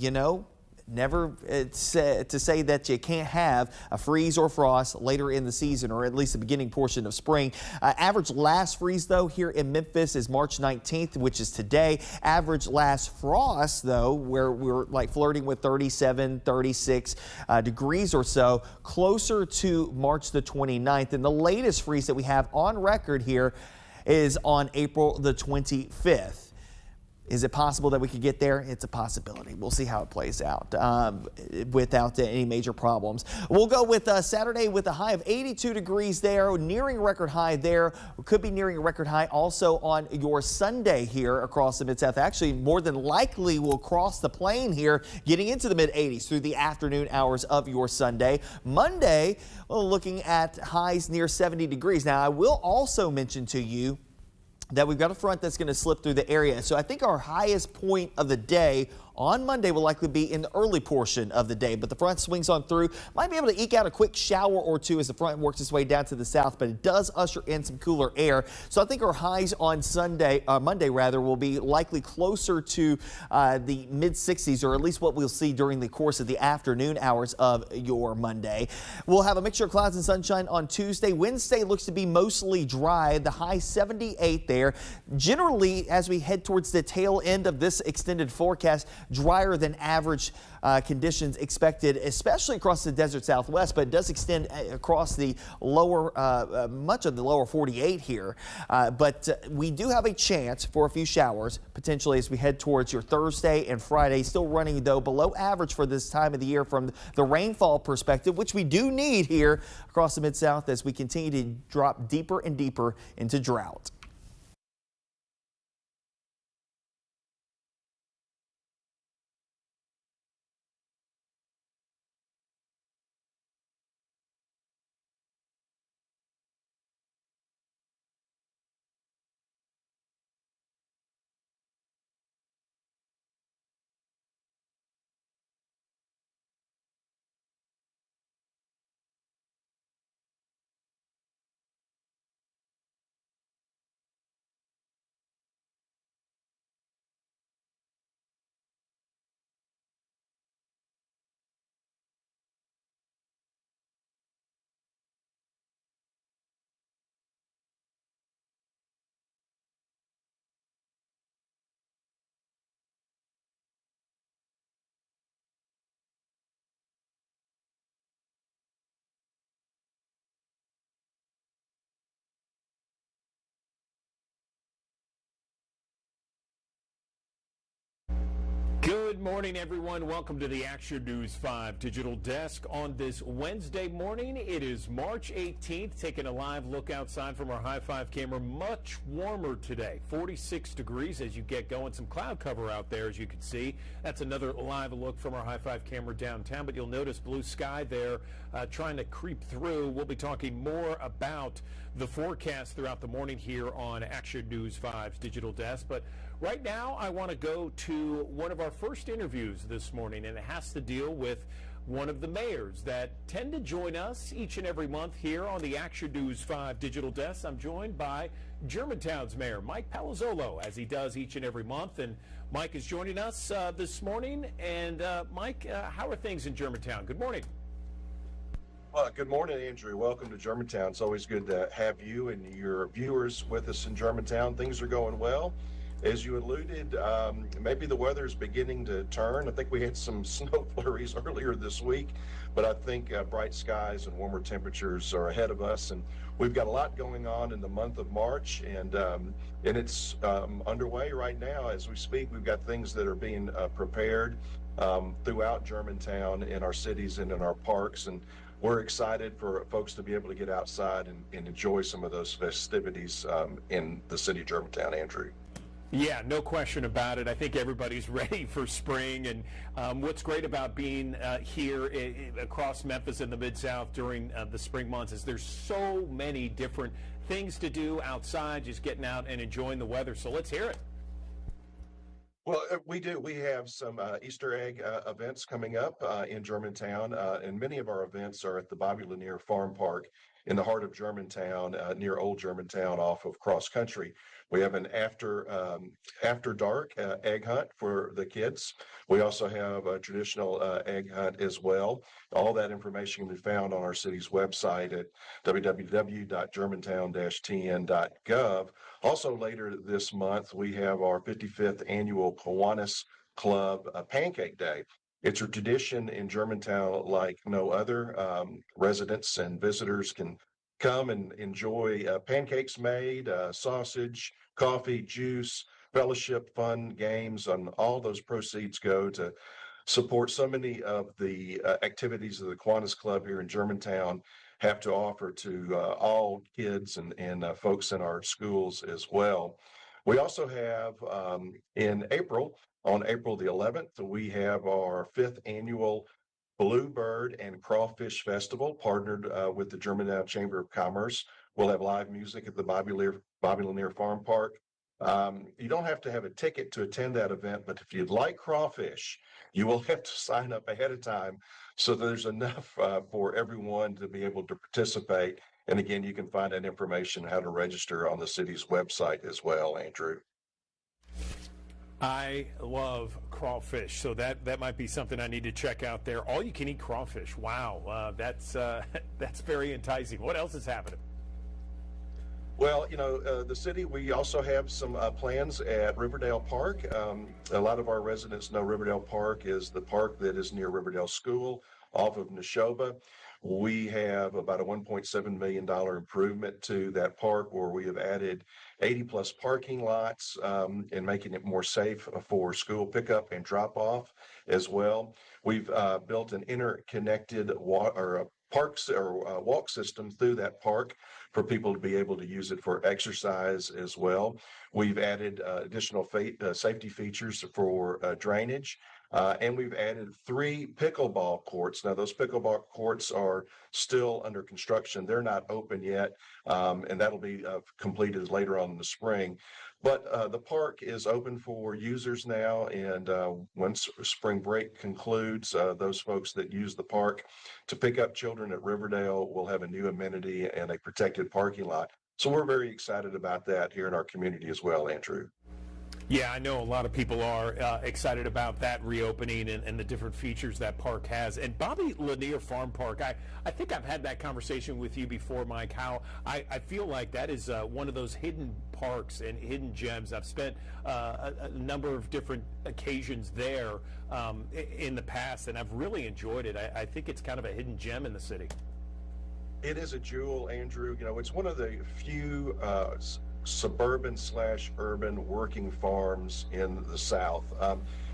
never to say that you can't have a freeze or frost later in the season, or at least the beginning portion of spring. Average last freeze, though, here in Memphis is March 19th, which is today. Average last frost, though, where we're like flirting with 37, 36 degrees or so, closer to March the 29th. And the latest freeze that we have on record here is on April the 25th. Is it possible that we could get there? It's a possibility. We'll see how it plays out without any major problems. We'll go with Saturday with a high of 82 degrees there, nearing a record high there. We could be nearing a record high also on your Sunday here across the Mid-South. Actually, more than likely will cross the plain here, getting into the mid-80s through the afternoon hours of your Sunday. Monday, well, looking at highs near 70 degrees. Now, I will also mention to you that we've got a front that's going to slip through the area. So I think our highest point of the day on Monday will likely be in the early portion of the day, but the front swings on through. Might be able to eke out a quick shower or two as the front works its way down to the south, but it does usher in some cooler air. So I think our highs on Monday will be likely closer to the mid 60s, or at least what we'll see during the course of the afternoon hours of your Monday. We'll have a mixture of clouds and sunshine on Tuesday. Wednesday looks to be mostly dry. The high 78 there. Generally, as we head towards the tail end of this extended forecast, drier than average conditions expected, especially across the desert Southwest, but it does extend across the lower, much of the lower 48 here. But we do have a chance for a few showers potentially as we head towards your Thursday and Friday. Still running, though, below average for this time of the year from the rainfall perspective, which we do need here across the Mid-South as we continue to drop deeper and deeper into drought. Good morning, everyone. Welcome to the Action News 5 Digital Desk on this Wednesday morning. It is March 18th. Taking a live look outside from our High 5 camera. Much warmer today, 46 degrees as you get going. Some cloud cover out there, as you can see. That's another live look from our High 5 camera downtown, but you'll notice blue sky there trying to creep through. We'll be talking more about the forecast throughout the morning here on Action News 5's Digital Desk. But right now, I want to go to one of our first interviews this morning, and it has to deal with one of the mayors that tend to join us each and every month here on the Action News 5 Digital Desk. I'm joined by Germantown's Mayor Mike Palazzolo, as he does each and every month. And Mike is joining us this morning. And Mike, how are things in Germantown? Good morning. Well, good morning, Andrew. Welcome to Germantown. It's always good to have you and your viewers with us in Germantown. Things are going well. as you alluded, maybe the weather is beginning to turn. I think we had some snow flurries earlier this week, but I think bright skies and warmer temperatures are ahead of us. And we've got a lot going on in the month of March, and it's underway right now as we speak. We've got things that are being prepared throughout Germantown, in our cities and in our parks, and we're excited for folks to be able to get outside and enjoy some of those festivities in the city of Germantown, Andrew. Yeah, no question about it. I think everybody's ready for spring. And what's great about being here across Memphis and the Mid-South during the spring months is there's so many different things to do outside, just getting out and enjoying the weather. So let's hear it. Well, we do. We have some Easter egg events coming up in Germantown, and many of our events are at the Bobby Lanier Farm Park in the heart of Germantown, near Old Germantown off of Cross Country. We have an after dark egg hunt for the kids. We also have a traditional egg hunt as well. All that information can be found on our city's website at www.germantown-tn.gov. Also, later this month, we have our 55th annual Kiwanis Club Pancake Day. It's a tradition in Germantown like no other. Residents and visitors can come and enjoy pancakes made, sausage, coffee, juice, fellowship, fun, games, and all those proceeds go to support so many of the activities of the Kiwanis Club here in Germantown have to offer to all kids and folks in our schools as well. We also have in April, on April the 11th, we have our 5th annual Bluebird and Crawfish Festival, partnered with the Germantown Chamber of Commerce. We'll have live music at the Bobby Lanier Farm Park. You don't have to have a ticket to attend that event, but if you'd like crawfish, you will have to sign up ahead of time so there's enough for everyone to be able to participate. And again, you can find that information, how to register, on the city's website as well, Andrew. I love crawfish, so that might be something I need to check out there. All you can eat crawfish. Wow, that's very enticing. What else is happening? Well, the city, we also have some plans at Riverdale Park. A lot of our residents know Riverdale Park is the park that is near Riverdale School off of Neshoba. We have about a $1.7 million improvement to that park, where we have added 80 plus parking lots and making it more safe for school pickup and drop off as well. We've built an interconnected walk system through that park for people to be able to use it for exercise as well. We've added additional safety features for drainage. And we've added 3 pickleball courts. Now, those pickleball courts are still under construction. They're not open yet, and that'll be completed later on in the spring. But the park is open for users now, and once spring break concludes, those folks that use the park to pick up children at Riverdale will have a new amenity and a protected parking lot. So we're very excited about that here in our community as well, Andrew. Yeah, I know a lot of people are excited about that reopening and the different features that park has. And Bobby Lanier Farm Park, I think I've had that conversation with you before, Mike, how I feel like that is one of those hidden parks and hidden gems. I've spent a number of different occasions there in the past, and I've really enjoyed it. I think it's kind of a hidden gem in the city. It is a jewel, Andrew. It's one of the few suburban/urban working farms in the South.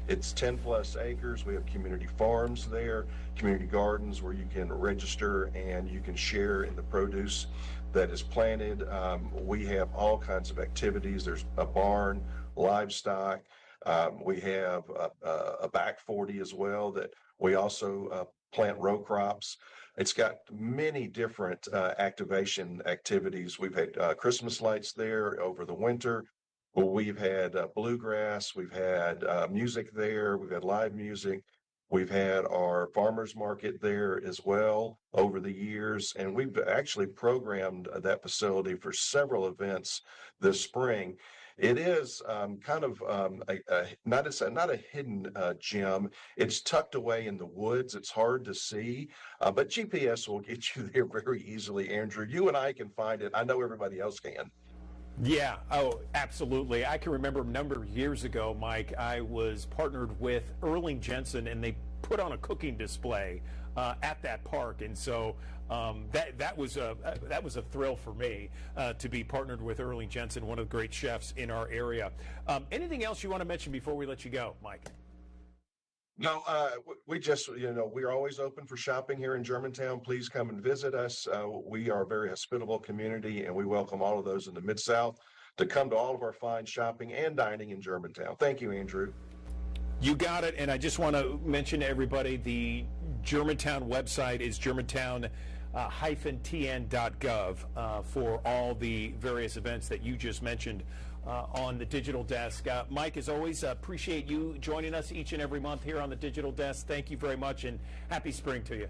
It's 10 plus acres. We have community farms there, community gardens where you can register and you can share in the produce that is planted. We have all kinds of activities. There's a barn, livestock. We have a back 40 as well that we also plant row crops. It's got many different activation activities. We've had Christmas lights there over the winter. We've had bluegrass. We've had music there. We've had live music. We've had our farmers market there as well over the years. And we've actually programmed that facility for several events this spring. It is kind of not a hidden gem. It's tucked away in the woods. It's hard to see, but GPS will get you there very easily, Andrew. You and I can find it. I know everybody else can. Yeah, oh, absolutely. I can remember a number of years ago, Mike, I was partnered with Erling Jensen, and they put on a cooking display at that park, and so that was a thrill for me to be partnered with Erling Jensen, one of the great chefs in our area. Anything else you want to mention before we let you go, Mike? No, we just, we're always open for shopping here in Germantown. Please come and visit us. We are a very hospitable community, and we welcome all of those in the Mid-South to come to all of our fine shopping and dining in Germantown. Thank you, Andrew. You got it. And I just want to mention to everybody, the Germantown website is germantown-tn.gov for all the various events that you just mentioned on the digital desk. Mike, as always, appreciate you joining us each and every month here on the digital desk. Thank you very much, and happy spring to you.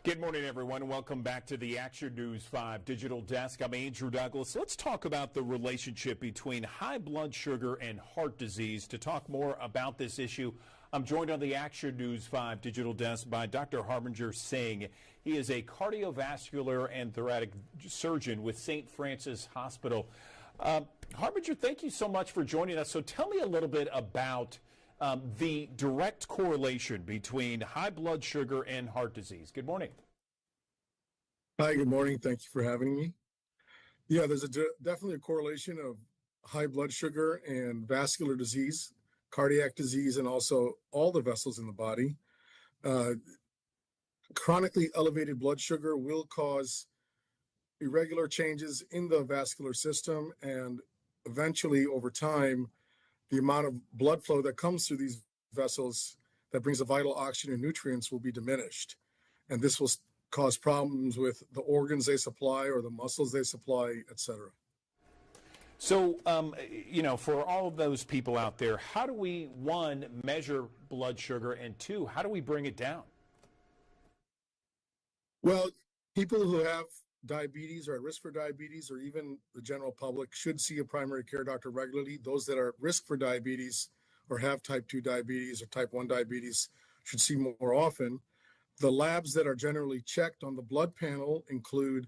Good morning, everyone. Welcome back to the Action News 5 Digital Desk. I'm Andrew Douglas. Let's talk about the relationship between high blood sugar and heart disease. To talk more about this issue, I'm joined on the Action News 5 Digital Desk by Dr. Harbinger Singh. He is a cardiovascular and thoracic surgeon with St. Francis Hospital. Harbinger, thank you so much for joining us. So tell me a little bit about the direct correlation between high blood sugar and heart disease. Good morning. Hi, good morning. Thank you for having me. Yeah, there's definitely a correlation of high blood sugar and vascular disease, cardiac disease, and also all the vessels in the body. Chronically elevated blood sugar will cause irregular changes in the vascular system, and eventually over time, the amount of blood flow that comes through these vessels that brings the vital oxygen and nutrients will be diminished. And this will cause problems with the organs they supply or the muscles they supply, et cetera. So, for all of those people out there, how do we, one, measure blood sugar, and two, how do we bring it down? Well, people who have diabetes or at risk for diabetes, or even the general public, should see a primary care doctor regularly. Those that are at risk for diabetes or have type 2 diabetes or type 1 diabetes should see more often. The labs that are generally checked on the blood panel include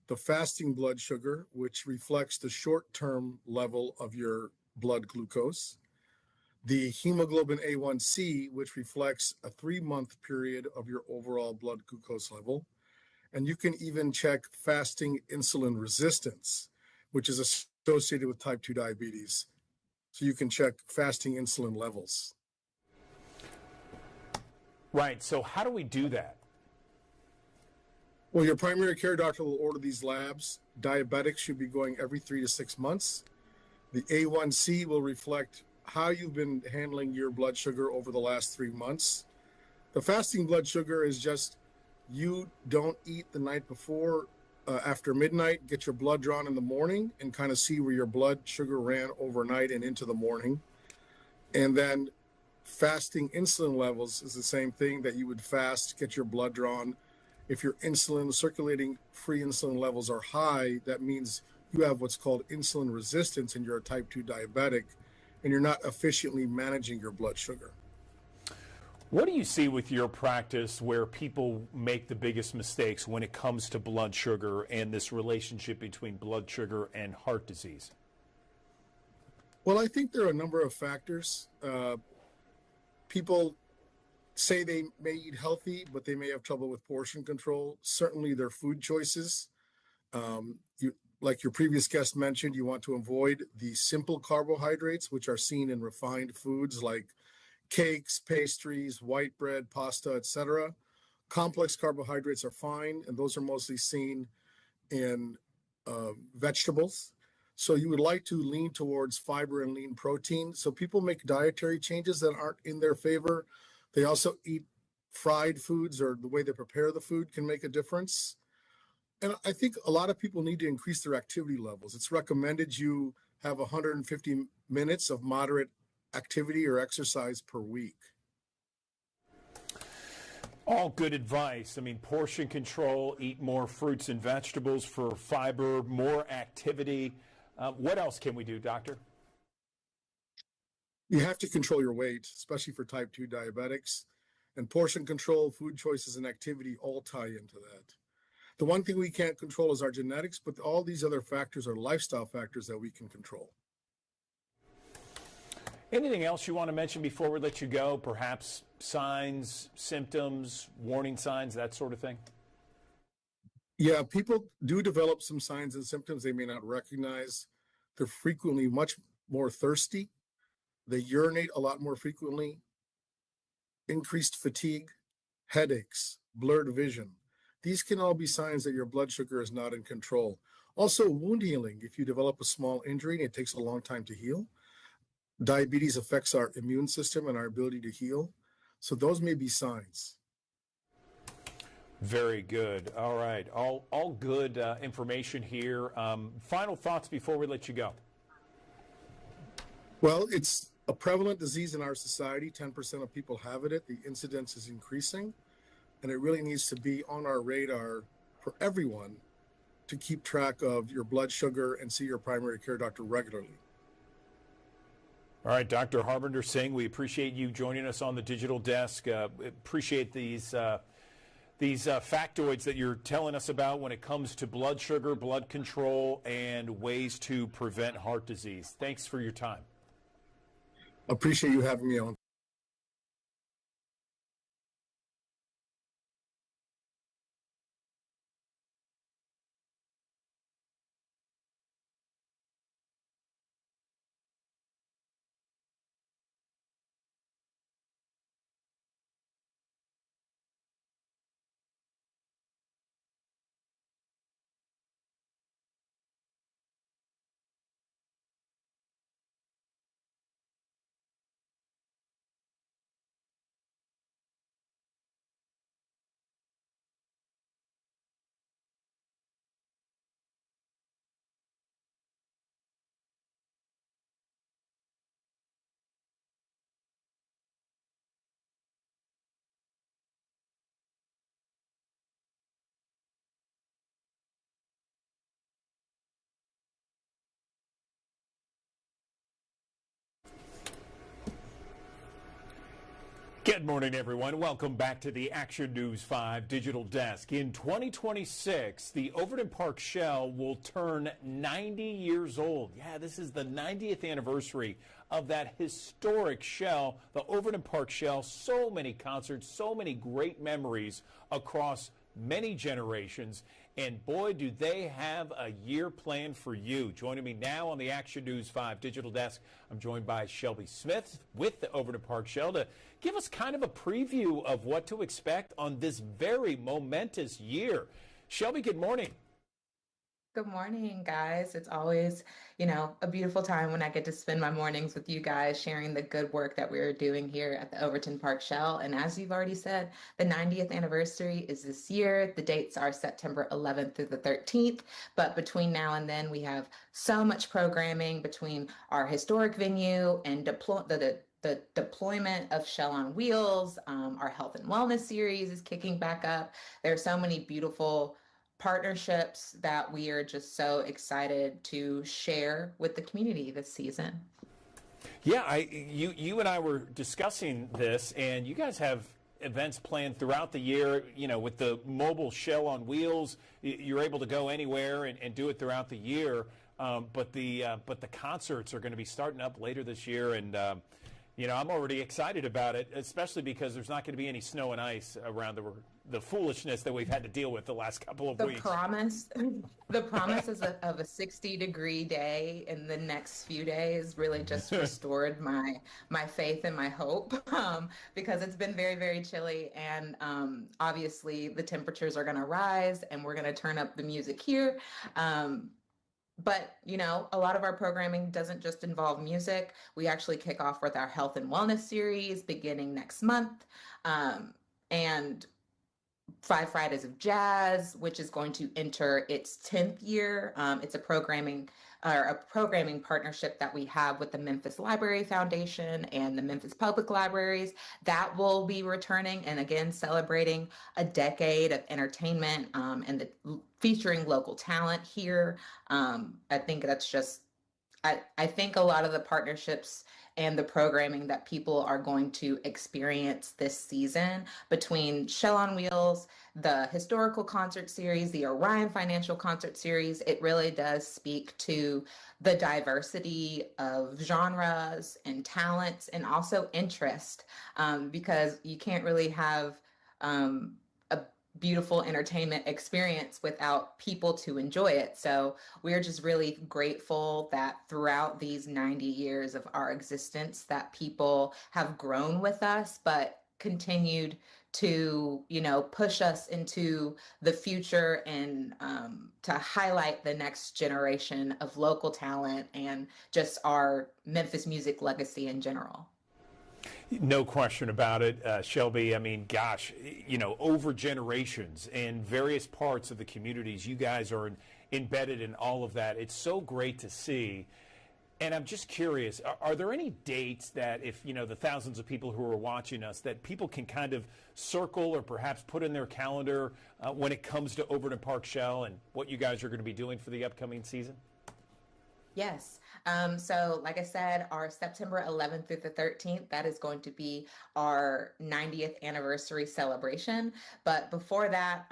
the fasting blood sugar, which reflects the short-term level of your blood glucose, the hemoglobin A1C, which reflects a 3-month period of your overall blood glucose level. And you can even check fasting insulin resistance, which is associated with type 2 diabetes. So you can check fasting insulin levels. Right. So how do we do that? Well, your primary care doctor will order these labs. Diabetics should be going every 3 to 6 months. The A1C will reflect how you've been handling your blood sugar over the last 3 months. The fasting blood sugar is just you don't eat the night before, after midnight, get your blood drawn in the morning and kind of see where your blood sugar ran overnight and into the morning. And then fasting insulin levels is the same thing, that you would fast, get your blood drawn. If your circulating free insulin levels are high, that means you have what's called insulin resistance and you're a type 2 diabetic and you're not efficiently managing your blood sugar. What do you see with your practice where people make the biggest mistakes when it comes to blood sugar and this relationship between blood sugar and heart disease? Well, I think there are a number of factors. People say they may eat healthy, but they may have trouble with portion control. Certainly their food choices. Like your previous guest mentioned, you want to avoid the simple carbohydrates, which are seen in refined foods like cakes, pastries, white bread, pasta, etc. Complex carbohydrates are fine, and those are mostly seen in vegetables. So you would like to lean towards fiber and lean protein. So people make dietary changes that aren't in their favor. They also eat fried foods, or the way they prepare the food can make a difference. And I think a lot of people need to increase their activity levels. It's recommended you have 150 minutes of moderate activity or exercise per week. All good advice. I mean, portion control, eat more fruits and vegetables for fiber, more activity. What else can we do, doctor? You have to control your weight, especially for type 2 diabetics. And portion control, food choices, and activity all tie into that. The one thing we can't control is our genetics, but all these other factors are lifestyle factors that we can control. Anything else you want to mention before we let you go? Perhaps signs, symptoms, warning signs, that sort of thing? Yeah, people do develop some signs and symptoms they may not recognize. They're frequently much more thirsty. They urinate a lot more frequently. Increased fatigue, headaches, blurred vision. These can all be signs that your blood sugar is not in control. Also, wound healing. If you develop a small injury and it takes a long time to heal, diabetes affects our immune system and our ability to heal. So those may be signs. Very good. All right. All good information here. Final thoughts before we let you go. Well, it's a prevalent disease in our society. 10% of people have it. The incidence is increasing. And it really needs to be on our radar for everyone to keep track of your blood sugar and see your primary care doctor regularly. All right, Dr. Harbinder Singh, we appreciate you joining us on the digital desk. Appreciate these factoids that you're telling us about when it comes to blood sugar, blood control, and ways to prevent heart disease. Thanks for your time. Appreciate you having me on. Good morning, everyone. Welcome back to the Action News 5 Digital Desk. In 2026, the Overton Park Shell will turn 90 years old. Yeah, this is the 90th anniversary of that historic shell, the Overton Park Shell. So many concerts, so many great memories across many generations. And boy, do they have a year planned for you. Joining me now on the Action News 5 Digital Desk, I'm joined by Shelby Smith with the Overton Park Shell to give us kind of a preview of what to expect on this very momentous year. Shelby, good morning. Good morning, guys. It's always, a beautiful time when I get to spend my mornings with you guys sharing the good work that we're doing here at the Overton Park Shell. And as you've already said, the 90th anniversary is this year. The dates are September 11th through the 13th. But between now and then, we have so much programming between our historic venue and the deployment of Shell on Wheels. Our health and wellness series is kicking back up. There are so many beautiful partnerships that we are just so excited to share with the community this season. Yeah, you and I were discussing this, and you guys have events planned throughout the year. With the mobile Shell on Wheels, you're able to go anywhere and do it throughout the year. But the concerts are going to be starting up later this year, and I'm already excited about it, especially because there's not going to be any snow and ice around the foolishness that we've had to deal with the last couple of The weeks. promise, the promise is of a 60-degree day in the next few days really just restored my faith and my hope, because it's been very, very chilly, and obviously the temperatures are going to rise, and we're going to turn up the music here. But, a lot of our programming doesn't just involve music. We actually kick off with our health and wellness series beginning next month. And 5 Fridays of Jazz, which is going to enter its 10th year. It's a programming partnership that we have with the Memphis Library Foundation and the Memphis Public Libraries that will be returning, and again celebrating a decade of entertainment and featuring local talent here. I think that's just I think a lot of the partnerships and the programming that people are going to experience this season between Shell on Wheels, the historical concert series, the Orion Financial Concert Series, it really does speak to the diversity of genres and talents and also interest, because you can't really have a beautiful entertainment experience without people to enjoy it. So we're just really grateful that throughout these 90 years of our existence that people have grown with us, but continued to, push us into the future and to highlight the next generation of local talent and just our Memphis music legacy in general. No question about it, Shelby. I mean, gosh, over generations in various parts of the communities, you guys are embedded in all of that. It's so great to see. And I'm just curious, are there any dates that if, the thousands of people who are watching us, that people can kind of circle or perhaps put in their calendar when it comes to Overton Park Shell and what you guys are going to be doing for the upcoming season? Yes. So like I said, our September 11th through the 13th, that is going to be our 90th anniversary celebration. But before that,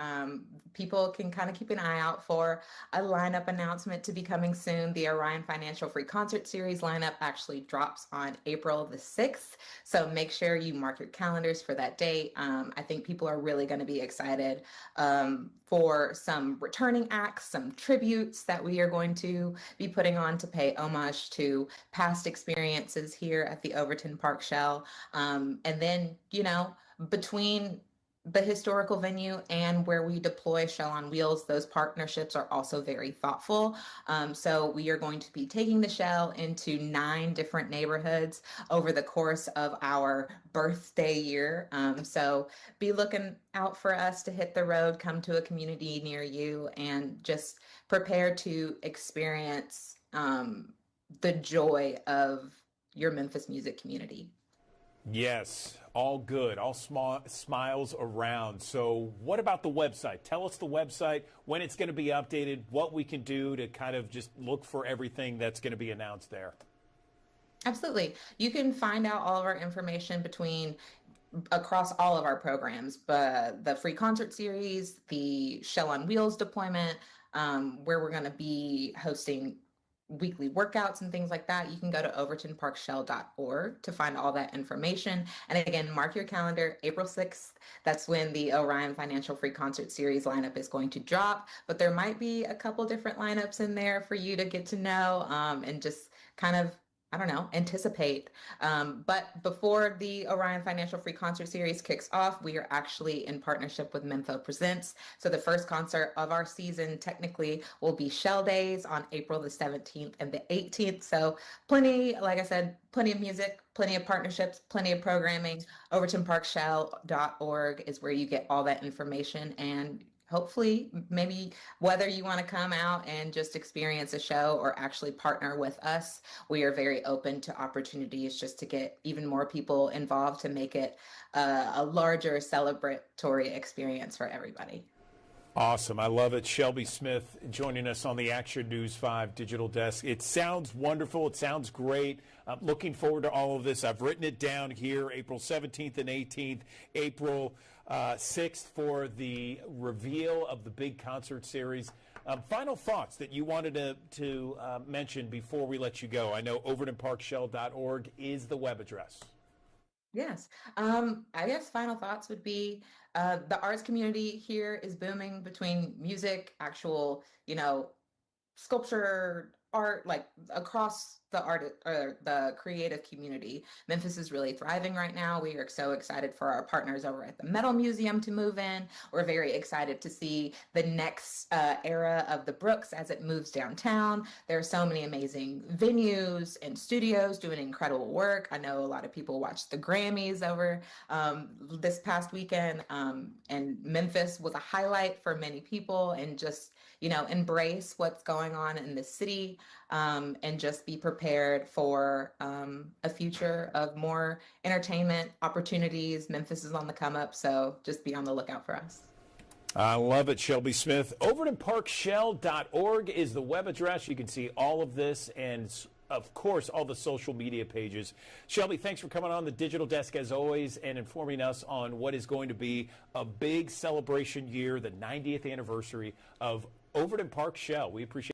people can kind of keep an eye out for a lineup announcement to be coming soon. The Orion Financial Free Concert Series lineup actually drops on April the 6th. So make sure you mark your calendars for that date. I think people are really going to be excited for some returning acts, some tributes that we are going to be putting on to pay homage to past experiences here at the Overton Park Shell. And then, between the historical venue and where we deploy Shell on Wheels, those partnerships are also very thoughtful. So we are going to be taking the Shell into 9 different neighborhoods over the course of our birthday year. So be looking out for us to hit the road, come to a community near you, and just prepare to experience the joy of your Memphis music community. Yes, all good, all smiles around. So what about the website? Tell us the website, when it's going to be updated, what we can do to kind of just look for everything that's going to be announced there. Absolutely. You can find out all of our information across all of our programs, but the free concert series, the Shell on Wheels deployment, where we're going to be hosting weekly workouts and things like that. You can go to overtonparkshell.org to find all that information. And again, mark your calendar, April 6th. That's when the Orion Financial Free Concert Series lineup is going to drop. But there might be a couple different lineups in there for you to get to know and just kind of, anticipate. But before the Orion Financial Free Concert Series kicks off, we are actually in partnership with Mempho Presents. So the first concert of our season technically will be Shell Days on April the 17th and the 18th. So plenty, like I said, plenty of music, plenty of partnerships, plenty of programming. Overtonparkshell.org is where you get all that information, and hopefully, maybe whether you want to come out and just experience a show or actually partner with us, we are very open to opportunities just to get even more people involved to make it a larger celebratory experience for everybody. Awesome. I love it. Shelby Smith joining us on the Action News 5 digital desk. It sounds wonderful. It sounds great. I'm looking forward to all of this. I've written it down here, April 17th and 18th, April 6th for the reveal of the big concert series. Final thoughts that you wanted to mention before we let you go. I know overtonparkshell.org is the web address. Yes. I guess final thoughts would be the arts community here is booming between music, actual, sculpture, art, like across the art or the creative community. Memphis is really thriving right now. We are so excited for our partners over at the Metal Museum to move in. We're very excited to see the next era of the Brooks as it moves downtown. There are so many amazing venues and studios doing incredible work. I know a lot of people watched the Grammys over this past weekend, and Memphis was a highlight for many people, and just embrace what's going on in the city, and just be prepared for a future of more entertainment opportunities. Memphis is on the come up, so just be on the lookout for us. I love it, Shelby Smith. OvertonParkShell.org is the web address. You can see all of this and, of course, all the social media pages. Shelby, thanks for coming on the Digital Desk as always and informing us on what is going to be a big celebration year, the 90th anniversary of Overton Park Shell. We appreciate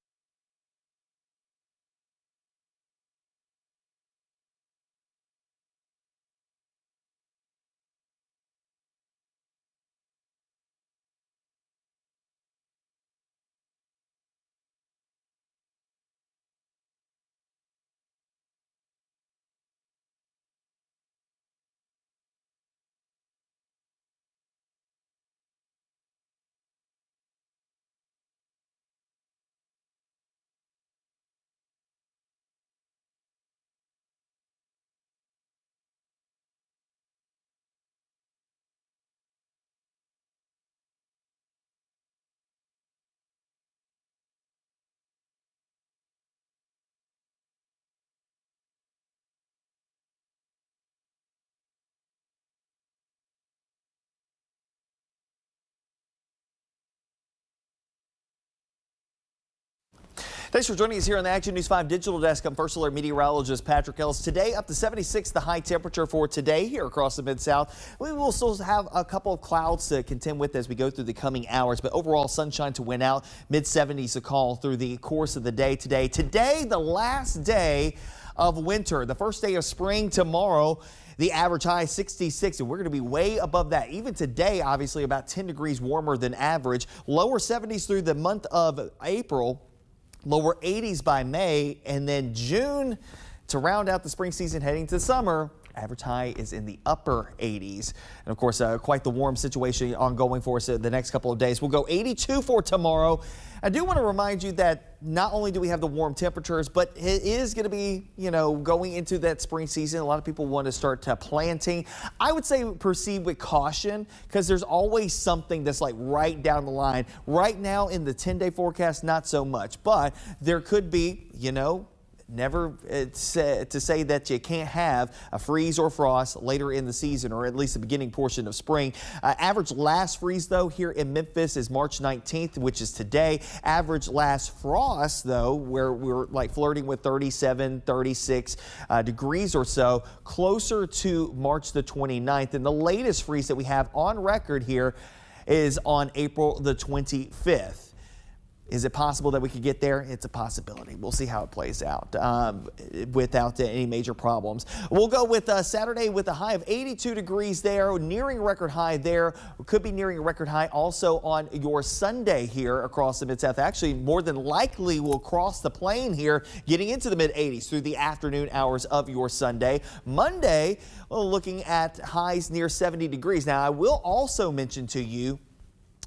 Thanks for joining us here on the Action News 5 Digital Desk. I'm First Alert meteorologist Patrick Ellis. Today up to 76, the high temperature for today here across the Mid-South. We will still have a couple of clouds to contend with as we go through the coming hours, but overall sunshine to win out. Mid-70s to call through the course of the day today. Today, the last day of winter, the first day of spring tomorrow. The average high 66, and we're going to be way above that. Even today, obviously about 10 degrees warmer than average. Lower 70s through the month of April. Lower 80s by May, and then June to round out the spring season heading to summer. Average high is in the upper 80s. And of course, quite the warm situation ongoing for us the next couple of days. We'll go 82 for tomorrow. I do want to remind you that not only do we have the warm temperatures, but it is going to be, going into that spring season. A lot of people want to start planting. I would say proceed with caution because there's always something that's like right down the line. Right now in the 10-day forecast, not so much, but there could be, never to say that you can't have a freeze or frost later in the season, or at least the beginning portion of spring. Average last freeze, though, here in Memphis is March 19th, which is today. Average last frost, though, where we're like flirting with 37, 36 degrees or so, closer to March the 29th. And the latest freeze that we have on record here is on April the 25th. Is it possible that we could get there? It's a possibility. We'll see how it plays out without any major problems. We'll go with Saturday with a high of 82 degrees there, nearing a record high there. Could be nearing a record high also on your Sunday here across the Mid-South. Actually, more than likely will cross the plain here, getting into the mid-80s through the afternoon hours of your Sunday. Monday, looking at highs near 70 degrees. Now, I will also mention to you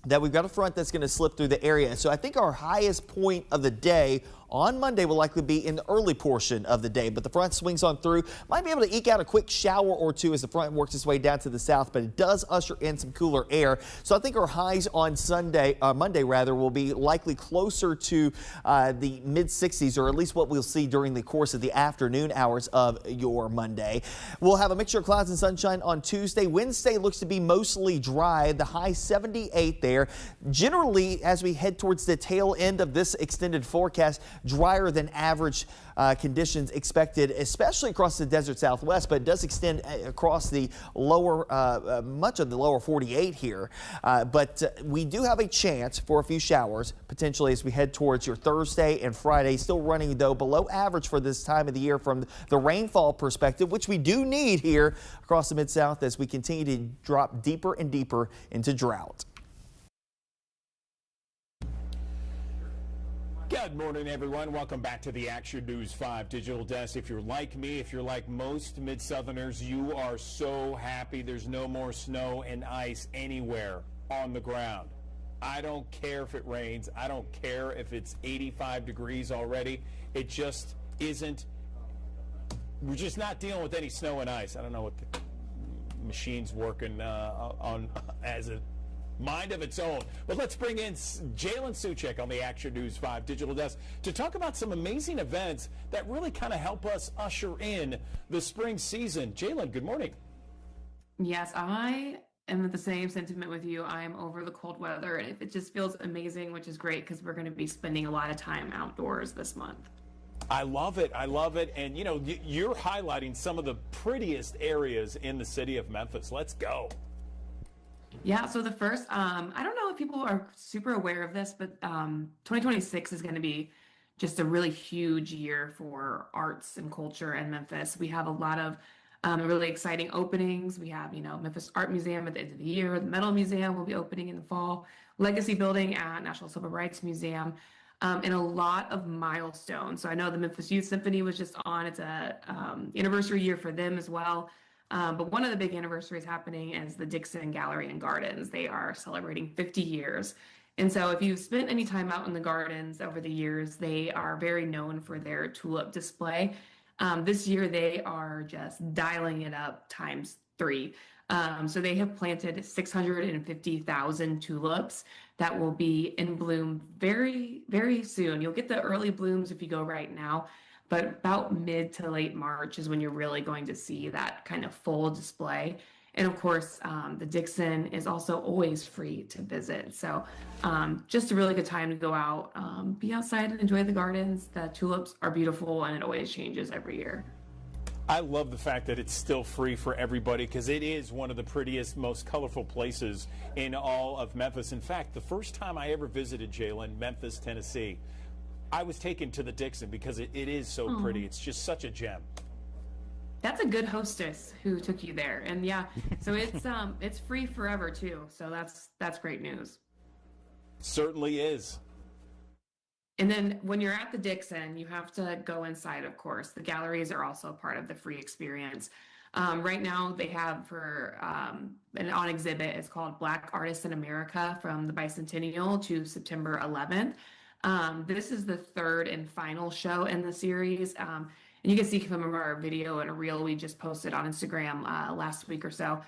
that we've got a front that's going to slip through the area. So I think our highest point of the day on Monday will likely be in the early portion of the day, but the front swings on through. Might be able to eke out a quick shower or two as the front works its way down to the south, but it does usher in some cooler air. So I think our highs on Monday will be likely closer to the mid-60s, or at least what we'll see during the course of the afternoon hours of your Monday. We'll have a mixture of clouds and sunshine on Tuesday. Wednesday looks to be mostly dry. The high 78 there. Generally, as we head towards the tail end of this extended forecast, drier than average conditions expected, especially across the desert Southwest, but it does extend across the lower, much of the lower 48 here. But we do have a chance for a few showers potentially as we head towards your Thursday and Friday. Still running though below average for this time of the year from the rainfall perspective, which we do need here across the Mid-South as we continue to drop deeper and deeper into drought. Good morning, everyone. Welcome back to the Action News 5 Digital Desk. If you're like me, if you're like most Mid-Southerners, you are so happy there's no more snow and ice anywhere on the ground. I don't care if it rains. I don't care if it's 85 degrees already. It just isn't. We're just not dealing with any snow and ice. I don't know what the machine's working on as a mind of its own. But let's bring in Jalen Suchek on the Action News 5 Digital Desk to talk about some amazing events that really kind of help us usher in the spring season. Jalen, good morning. Yes, I am with the same sentiment with you. I'm over the cold weather, and it just feels amazing, which is great because we're going to be spending a lot of time outdoors this month. I love it. I love it. And, you know, you're highlighting some of the prettiest areas in the city of Memphis. Let's go. Yeah, so the first, I don't know if people are super aware of this, but 2026 is going to be just a really huge year for arts and culture in Memphis. We have a lot of really exciting openings. We have, Memphis Art Museum at the end of the year. The Metal Museum will be opening in the fall. Legacy Building at National Civil Rights Museum. And a lot of milestones. So I know the Memphis Youth Symphony was just on. It's a anniversary year for them as well. But one of the big anniversaries happening is the Dixon Gallery and Gardens. They are celebrating 50 years. And so if you've spent any time out in the gardens over the years, they are very known for their tulip display. This year, they are just dialing it up ×3. So they have planted 650,000 tulips that will be in bloom very, very soon. You'll get the early blooms if you go right now. But about mid to late March is when you're really going to see that kind of full display. And of course, the Dixon is also always free to visit. So just a really good time to go out, be outside and enjoy the gardens. The tulips are beautiful and it always changes every year. I love the fact that it's still free for everybody because it is one of the prettiest, most colorful places in all of Memphis. In fact, the first time I ever visited, Jalen, Memphis, Tennessee, I was taken to the Dixon because it is so pretty. It's just such a gem. That's a good hostess who took you there. And yeah, so it's free forever too. So that's great news. Certainly is. And then when you're at the Dixon, you have to go inside, of course. The galleries are also part of the free experience. Right now they have an on exhibit. It's called Black Artists in America from the Bicentennial to September 11th. This is the third and final show in the series. And you can see from our video and a reel we just posted on Instagram last week or so.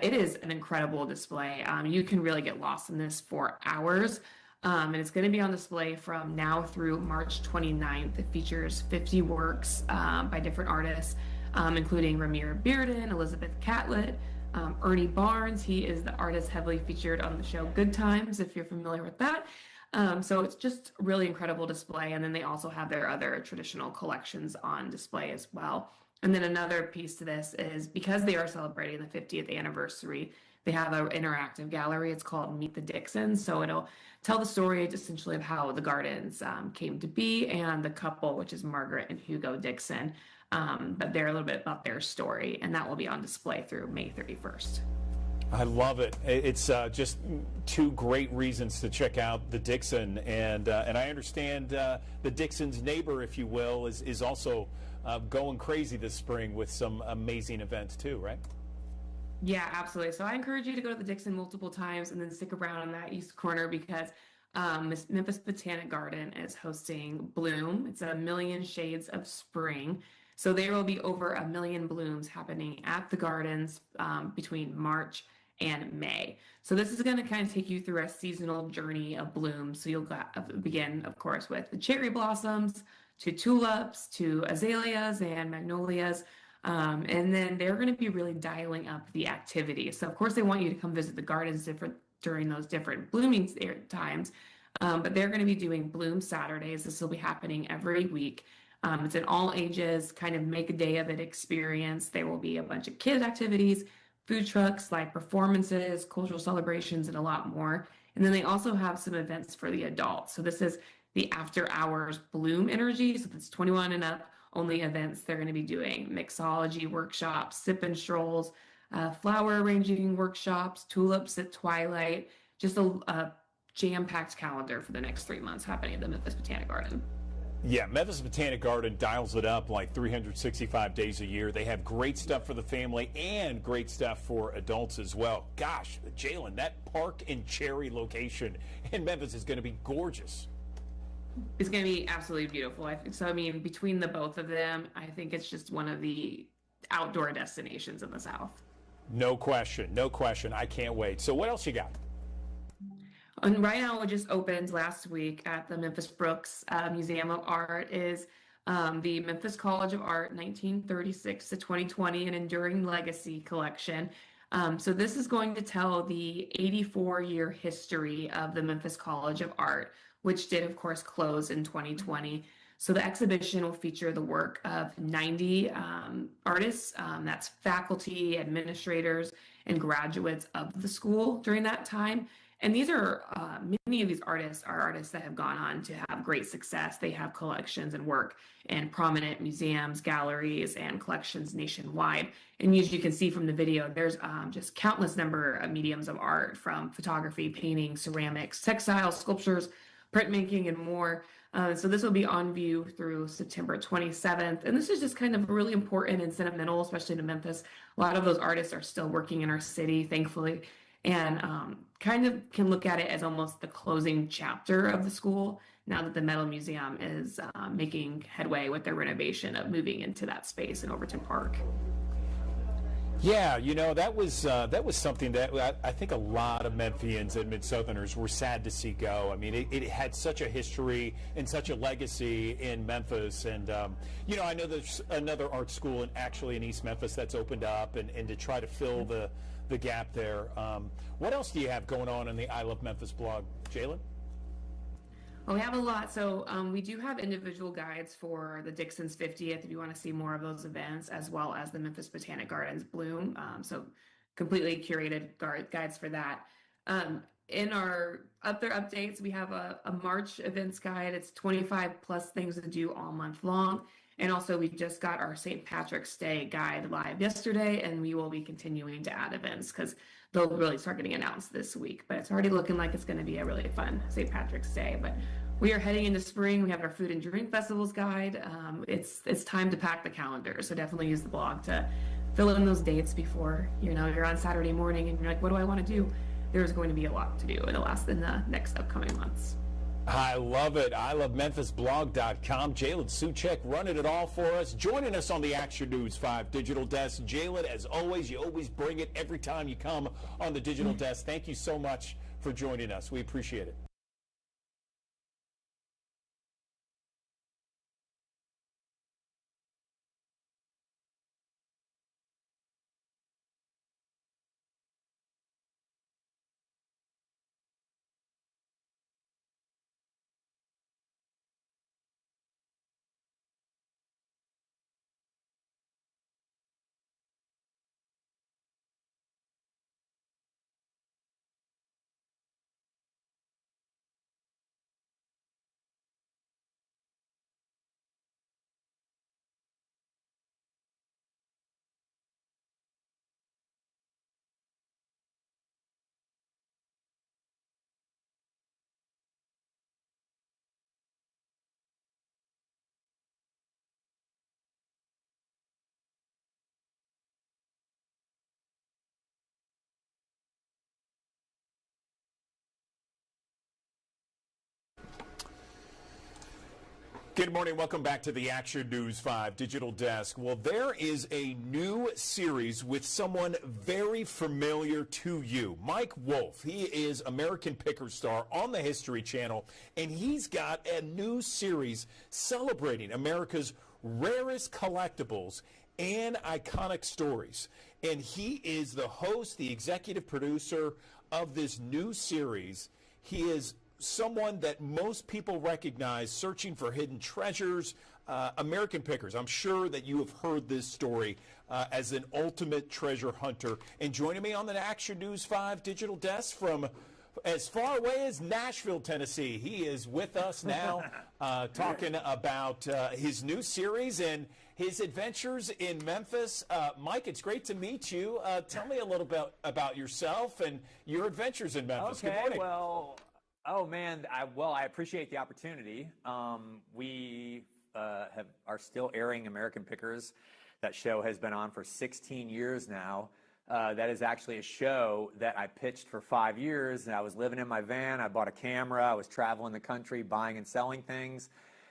It is an incredible display. You can really get lost in this for hours. And it's going to be on display from now through March 29th. It features 50 works by different artists, including Ramir Bearden, Elizabeth Catlett, Ernie Barnes. He is the artist heavily featured on the show Good Times, if you're familiar with that. So it's just a really incredible display. And then they also have their other traditional collections on display as well. And then another piece to this is because they are celebrating the 50th anniversary, they have an interactive gallery. It's called Meet the Dixons. So it'll tell the story essentially of how the gardens came to be and the couple, which is Margaret and Hugo Dixon. But they're a little bit about their story, and that will be on display through May 31st. I love it. It's just two great reasons to check out the Dixon, and I understand the Dixon's neighbor, if you will, is also going crazy this spring with some amazing events too, right? Yeah, absolutely. So I encourage you to go to the Dixon multiple times and then stick around in that east corner because Memphis Botanic Garden is hosting Bloom. It's a million shades of spring. So there will be over 1 million blooms happening at the gardens between March and May. So this is going to kind of take you through a seasonal journey of blooms. So you'll begin, of course, with the cherry blossoms, to tulips, to azaleas and magnolias. And then they're going to be really dialing up the activity. So of course they want you to come visit the gardens during those different blooming times. But they're going to be doing Bloom Saturdays. This will be happening every week. It's an all ages kind of make a day of it experience. There will be a bunch of kids activities, food trucks, live performances, cultural celebrations, and a lot more. And then they also have some events for the adults. So this is the after hours Bloom Energy. So it's 21 and up only events. They're going to be doing mixology workshops, sip and strolls, flower arranging workshops, tulips at twilight, just a jam-packed calendar for the next 3 months happening at the Memphis Botanic Garden. Yeah, Memphis Botanic Garden dials it up like 365 days a year. They have great stuff for the family and great stuff for adults as well. Gosh, Jalen, that Park and Cherry location in Memphis is going to be gorgeous. It's going to be absolutely beautiful. I mean, between the both of them, I think it's just one of the outdoor destinations in the South. No question, no question. I can't wait. So what else you got? And right now, it just opened last week at the Memphis Brooks Museum of Art is the Memphis College of Art 1936 to 2020 an Enduring Legacy collection. So this is going to tell the 84-year history of the Memphis College of Art, which did, of course, close in 2020. So the exhibition will feature the work of 90 artists, that's faculty, administrators, and graduates of the school during that time. And these are, many of these artists are artists that have gone on to have great success. They have collections and work in prominent museums, galleries, and collections nationwide. And as you can see from the video, there's just countless number of mediums of art, from photography, painting, ceramics, textiles, sculptures, printmaking, and more. So this will be on view through September 27th. And this is just kind of really important and sentimental, especially to Memphis. A lot of those artists are still working in our city, thankfully, and kind of can look at it as almost the closing chapter of the school now that the Metal Museum is making headway with their renovation of moving into that space in Overton Park. Yeah, you know, that was something that I think a lot of Memphians and Mid-Southerners were sad to see go. I mean, it had such a history and such a legacy in Memphis. And, you know, I know there's another art school actually in East Memphis that's opened up and to try to fill the gap there. What else do you have going on in the I Love Memphis blog, Jalen? Well, we have a lot. So we do have individual guides for the Dixon's 50th if you want to see more of those events, as well as the Memphis Botanic Gardens Bloom. So completely curated guides for that. In our other updates, we have a March events guide. It's 25 plus things to do all month long. And also, we just got our St. Patrick's Day guide live yesterday, and we will be continuing to add events because they'll really start getting announced this week. But it's already looking like it's going to be a really fun St. Patrick's Day. But we are heading into spring. We have our food and drink festivals guide. It's time to pack the calendar, so definitely use the blog to fill in those dates before you're on Saturday morning and you're like, what do I want to do? There's going to be a lot to do in the next upcoming months. I love it. I love MemphisBlog.com. Jalen Suchek running it all for us. Joining us on the Action News 5 Digital Desk. Jalen, as always, you always bring it every time you come on the Digital Desk. Thank you so much for joining us. We appreciate it. Good morning. Welcome back to the Action News 5 Digital Desk. Well, there is a new series with someone very familiar to you, Mike Wolfe. He is American Picker star on the History Channel, and he's got a new series celebrating America's rarest collectibles and iconic stories. And he is the host, the executive producer of this new series. He is someone that most people recognize searching for hidden treasures, American Pickers. I'm sure that you have heard this story as an ultimate treasure hunter. And joining me on the Action News 5 digital desk from as far away as Nashville, Tennessee, he is with us now talking about his new series and his adventures in Memphis. Mike, it's great to meet you. Tell me a little bit about yourself and your adventures in Memphis. Good morning. Well, oh man, I appreciate the opportunity. We are still airing American Pickers. That show has been on for 16 years now. That is actually a show that I pitched for 5 years, and I was living in my van. I bought a camera. I was traveling the country, buying and selling things,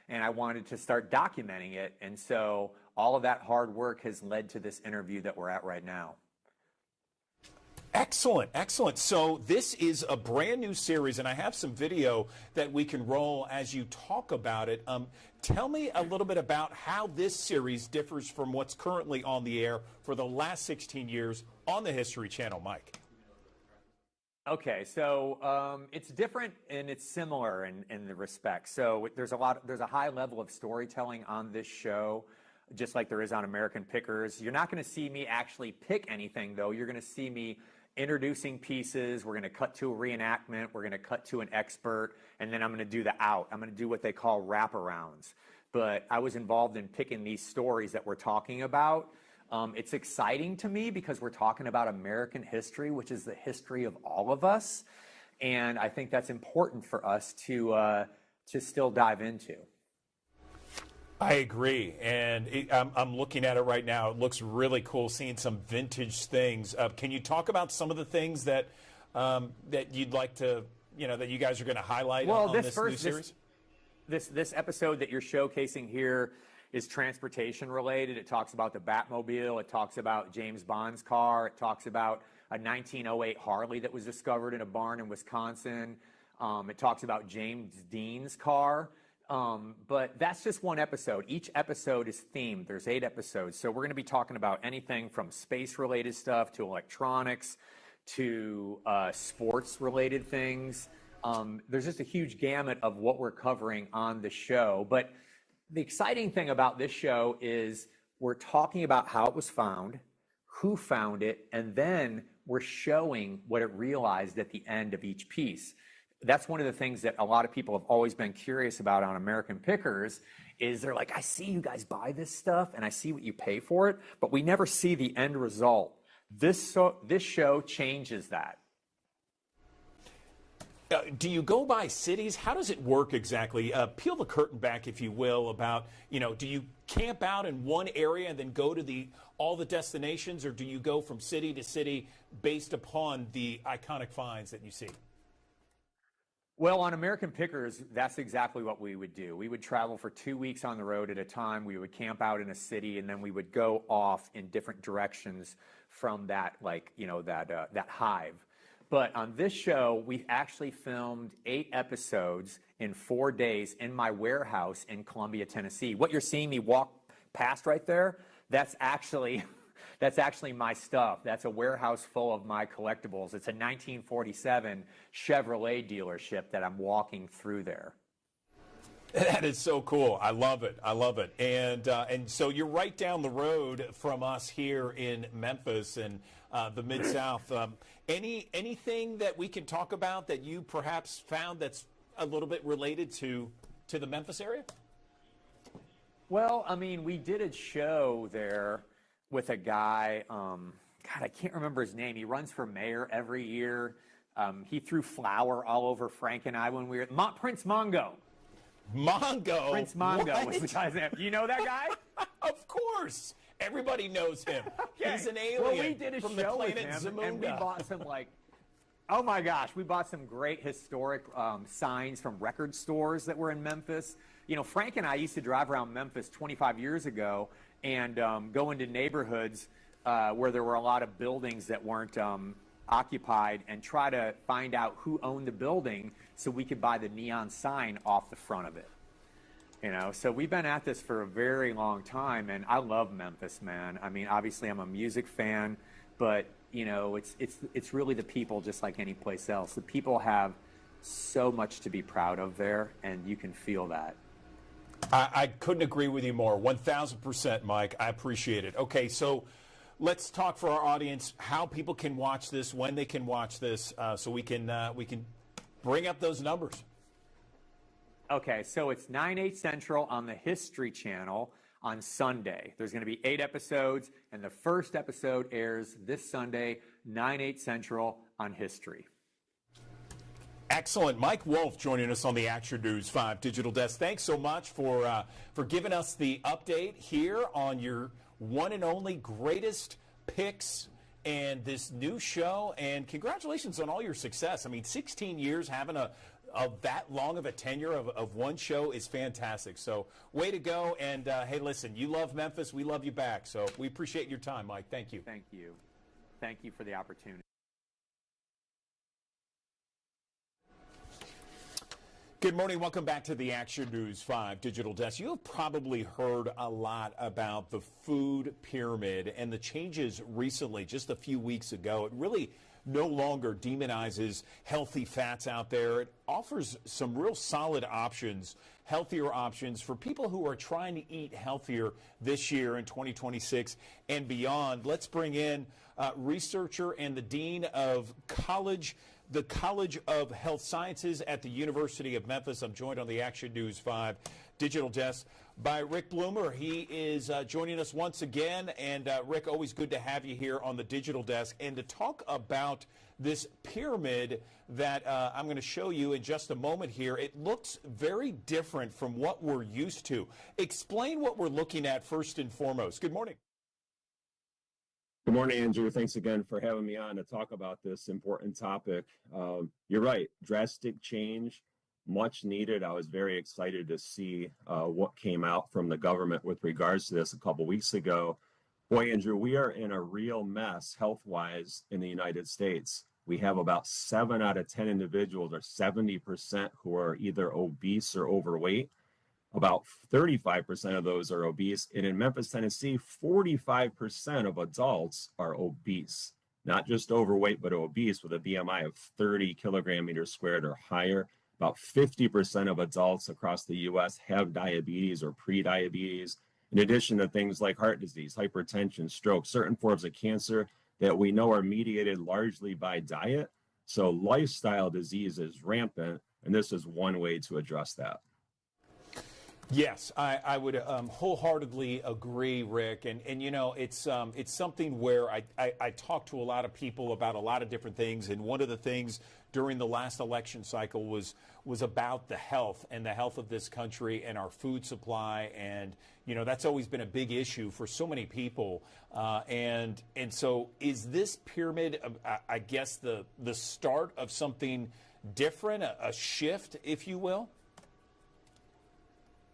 and I wanted to start documenting it. And so all of that hard work has led to this interview that we're at right now. Excellent, excellent. So this is a brand new series, and I have some video that we can roll as you talk about it. Tell me a little bit about how this series differs from what's currently on the air for the last 16 years on the History Channel, Mike. Okay, so it's different and it's similar in the respect. So there's a high level of storytelling on this show, just like there is on American Pickers. You're not going to see me actually pick anything, though. You're going to see me introducing pieces. We're going to cut to a reenactment. We're going to cut to an expert, and then I'm going to do the out. I'm going to do what they call wraparounds. But I was involved in picking these stories that we're talking about. It's exciting to me because we're talking about American history, which is the history of all of us, and I think that's important for us to still dive into. I agree, and I'm looking at it right now. It looks really cool, seeing some vintage things. Can you talk about some of the things that that you'd like to, that you guys are going to highlight on this new series? This episode that you're showcasing here is transportation related. It talks about the Batmobile. It talks about James Bond's car. It talks about a 1908 Harley that was discovered in a barn in Wisconsin. It talks about James Dean's car. But that's just one episode. Each episode is themed. There's 8 episodes. So we're going to be talking about anything from space-related stuff to electronics to sports-related things. There's just a huge gamut of what we're covering on the show. But the exciting thing about this show is we're talking about how it was found, who found it, and then we're showing what it realized at the end of each piece. That's one of the things that a lot of people have always been curious about on American Pickers is they're like, I see you guys buy this stuff and I see what you pay for it, but we never see the end result. This show changes that. Do you go by cities? How does it work exactly? Peel the curtain back, if you will, about, do you camp out in one area and then go to all the destinations, or do you go from city to city based upon the iconic finds that you see? Well, on American Pickers, that's exactly what we would do. We would travel for 2 weeks on the road at a time. We would camp out in a city, and then we would go off in different directions from that, that hive. But on this show, we actually filmed 8 episodes in 4 days in my warehouse in Columbia, Tennessee. What you're seeing me walk past right there, that's actually my stuff. That's a warehouse full of my collectibles. It's a 1947 Chevrolet dealership that I'm walking through there. That is so cool. I love it. I love it. And so you're right down the road from us here in Memphis and the Mid-South. Anything that we can talk about that you perhaps found that's a little bit related to the Memphis area? Well, I mean, we did a show there with a guy, I can't remember his name. He runs for mayor every year. He threw flour all over Frank and I when we were Prince Mongo. Mongo? Prince Mongo was the guy's name. You know that guy? Of course. Everybody knows him. Okay. He's an alien well, we did a from the show with planet him, Zamunda. and we bought some oh my gosh, we bought some great historic signs from record stores that were in Memphis. Frank and I used to drive around Memphis 25 years ago and go into neighborhoods where there were a lot of buildings that weren't occupied and try to find out who owned the building so we could buy the neon sign off the front of it. So we've been at this for a very long time, and I love Memphis, man. I mean, obviously I'm a music fan, but it's really the people, just like any place else. The people have so much to be proud of there, and you can feel that. I couldn't agree with you more. 1,000%, Mike. I appreciate it. Okay, so let's talk for our audience how people can watch this, when they can watch this, so we can bring up those numbers. Okay, so it's 9/8 Central on the History Channel on Sunday. There's going to be 8 episodes, and the first episode airs this Sunday, 9/8 Central on History. Excellent. Mike Wolf joining us on the Action News 5 Digital Desk. Thanks so much for giving us the update here on your one and only greatest picks and this new show. And congratulations on all your success. I mean, 16 years having that long of a tenure of one show is fantastic. So way to go. And hey, listen, you love Memphis. We love you back. So we appreciate your time, Mike. Thank you. Thank you. Thank you for the opportunity. Good morning. Welcome back to the Action News 5 Digital Desk. You have probably heard a lot about the food pyramid and the changes recently, just a few weeks ago. It really no longer demonizes healthy fats out there. It offers some real solid options, healthier options for people who are trying to eat healthier this year in 2026 and beyond. Let's bring in researcher and the dean of the College of Health Sciences at the University of Memphis. I'm joined on the Action News 5 Digital Desk by Rick Bloomer. He is joining us once again. And Rick, always good to have you here on the Digital Desk and to talk about this pyramid that I'm going to show you in just a moment here. It looks very different from what we're used to. Explain what we're looking at first and foremost. Good morning. Good morning, Andrew. Thanks again for having me on to talk about this important topic. You're right, drastic change, much needed. I was very excited to see what came out from the government with regards to this a couple weeks ago. Boy, Andrew, we are in a real mess health-wise in the United States. We have about 7 out of 10 individuals, or 70%, who are either obese or overweight. About 35% of those are obese. And in Memphis, Tennessee, 45% of adults are obese, not just overweight, but obese with a BMI of 30 kilogram meters squared or higher. About 50% of adults across the U.S. have diabetes or pre-diabetes, in addition to things like heart disease, hypertension, stroke, certain forms of cancer that we know are mediated largely by diet. So lifestyle disease is rampant, and this is one way to address that. Yes, I would wholeheartedly agree, Rick. And you know, it's something where I talk to a lot of people about a lot of different things. And one of the things during the last election cycle was about the health of this country and our food supply. And, you know, that's always been a big issue for so many people. And so is this pyramid, I guess, the start of something different, a shift, if you will?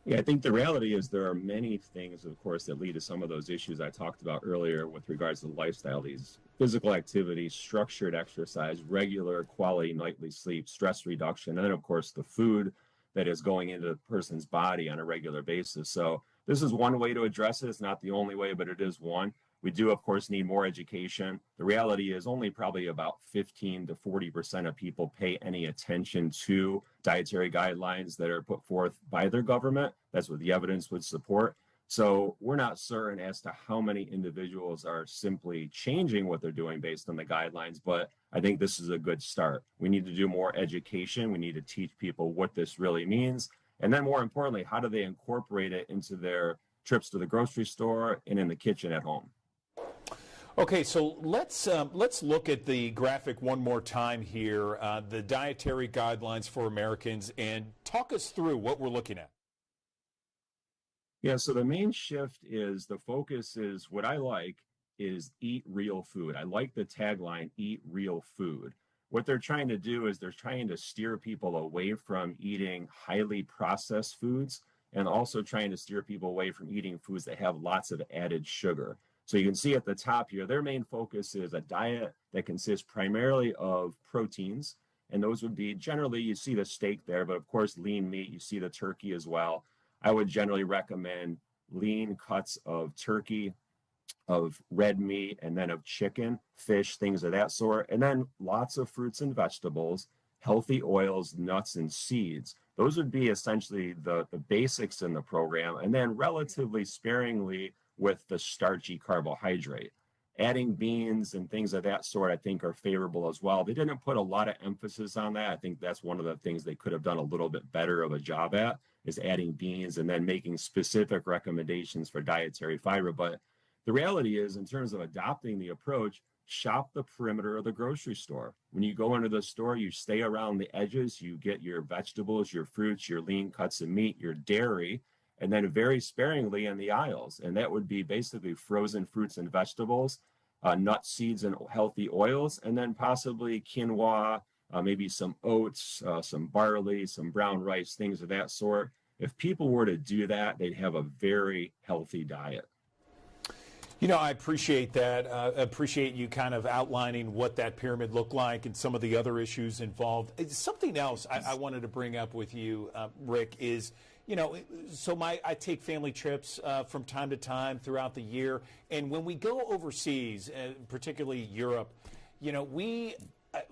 Yeah, I think the reality is there are many things, of course, that lead to some of those issues I talked about earlier with regards to lifestyle, these physical activity, structured exercise, regular quality nightly sleep, stress reduction, and then, of course, the food that is going into the person's body on a regular basis. So this is one way to address it. It's not the only way, but it is one. We do, of course, need more education. The reality is only probably about 15 to 40% of people pay any attention to dietary guidelines that are put forth by their government. That's what the evidence would support. So we're not certain as to how many individuals are simply changing what they're doing based on the guidelines, but I think this is a good start. We need to do more education. We need to teach people what this really means. And then more importantly, how do they incorporate it into their trips to the grocery store and in the kitchen at home? Okay, so let's look at the graphic one more time here, the dietary guidelines for Americans, and talk us through what we're looking at. Yeah, so the main shift is the focus is what I like is eat real food. I like the tagline, eat real food. What they're trying to do is they're trying to steer people away from eating highly processed foods and also trying to steer people away from eating foods that have lots of added sugar. So you can see at the top here, their main focus is a diet that consists primarily of proteins. And those would be generally, you see the steak there, but of course, lean meat, you see the turkey as well. I would generally recommend lean cuts of turkey, of red meat, and then of chicken, fish, things of that sort. And then lots of fruits and vegetables, healthy oils, nuts, and seeds. Those would be essentially the basics in the program, and then relatively sparingly with the starchy carbohydrate. Adding beans and things of that sort, I think, are favorable as well. They didn't put a lot of emphasis on that. I think that's one of the things they could have done a little bit better of a job at, is adding beans and then making specific recommendations for dietary fiber. But the reality is, in terms of adopting the approach, shop the perimeter of the grocery store. When you go into the store, you stay around the edges, you get your vegetables, your fruits, your lean cuts of meat, your dairy, and then very sparingly in the aisles. And that would be basically frozen fruits and vegetables, nuts, seeds, and healthy oils, and then possibly quinoa, maybe some oats, some barley, some brown rice, things of that sort. If people were to do that, they'd have a very healthy diet. You know, I appreciate that. Appreciate you kind of outlining what that pyramid looked like and some of the other issues involved. Something else I wanted to bring up with you, Rick, is, you know, so I take family trips from time to time throughout the year. And when we go overseas, particularly Europe, you know,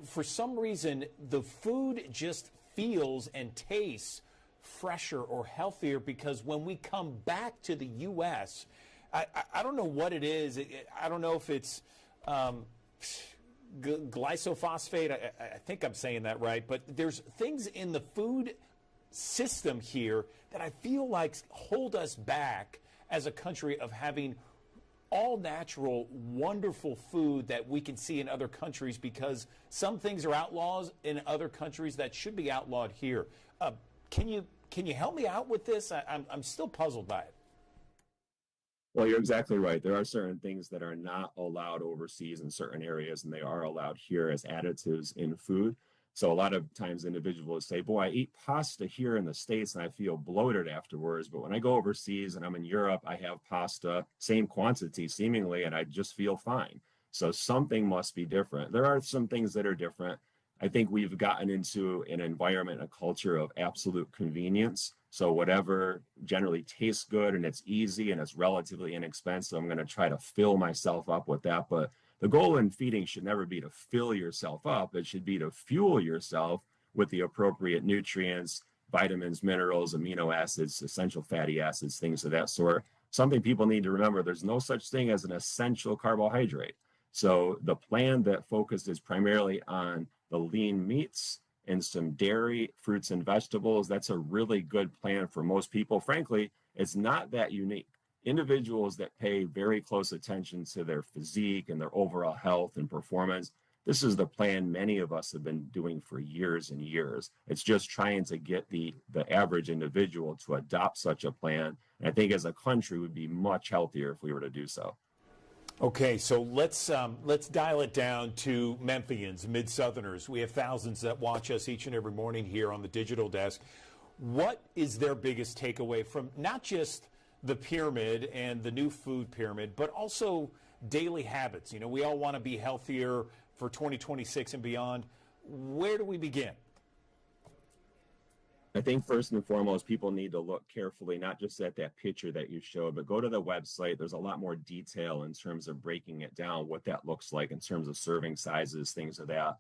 for some reason, the food just feels and tastes fresher or healthier, because when we come back to the U.S., I don't know what it is. I don't know if it's glyphosate. I think I'm saying that right. But there's things in the food system here that I feel like hold us back as a country of having all natural, wonderful food that we can see in other countries, because some things are outlaws in other countries that should be outlawed here. Can you help me out with this? I'm still puzzled by it. Well, you're exactly right. There are certain things that are not allowed overseas in certain areas, and they are allowed here as additives in food. So a lot of times individuals say, boy, I eat pasta here in the States and I feel bloated afterwards. But when I go overseas and I'm in Europe, I have pasta, same quantity seemingly, and I just feel fine. So something must be different. There are some things that are different. I think we've gotten into an environment, a culture of absolute convenience. So whatever generally tastes good and it's easy and it's relatively inexpensive, I'm going to try to fill myself up with that. But the goal in feeding should never be to fill yourself up. It should be to fuel yourself with the appropriate nutrients, vitamins, minerals, amino acids, essential fatty acids, things of that sort. Something people need to remember, there's no such thing as an essential carbohydrate. So the plan that focuses primarily on the lean meats and some dairy, fruits, and vegetables, that's a really good plan for most people. Frankly, it's not that unique. Individuals that pay very close attention to their physique and their overall health and performance, this is the plan many of us have been doing for years and years. It's just trying to get the average individual to adopt such a plan. And I think as a country, we'd be much healthier if we were to do so. Okay, so let's dial it down to Memphians, Mid-Southerners. We have thousands that watch us each and every morning here on the digital desk. What is their biggest takeaway from not just the pyramid and the new food pyramid, but also daily habits? You know, we all want to be healthier for 2026 and beyond. Where do we begin? I think first and foremost, people need to look carefully, not just at that picture that you showed, but go to the website. There's a lot more detail in terms of breaking it down, what that looks like in terms of serving sizes, things of that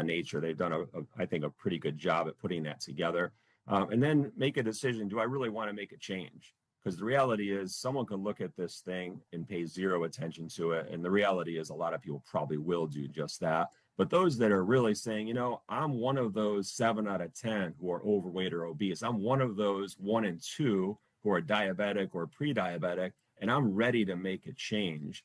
nature. They've done, I think, a pretty good job at putting that together. And then make a decision, do I really want to make a change? Because the reality is someone can look at this thing and pay zero attention to it. And the reality is a lot of people probably will do just that. But those that are really saying, you know, I'm one of those 7 out of 10 who are overweight or obese. I'm one of those 1 and 2 who are diabetic or pre-diabetic, and I'm ready to make a change.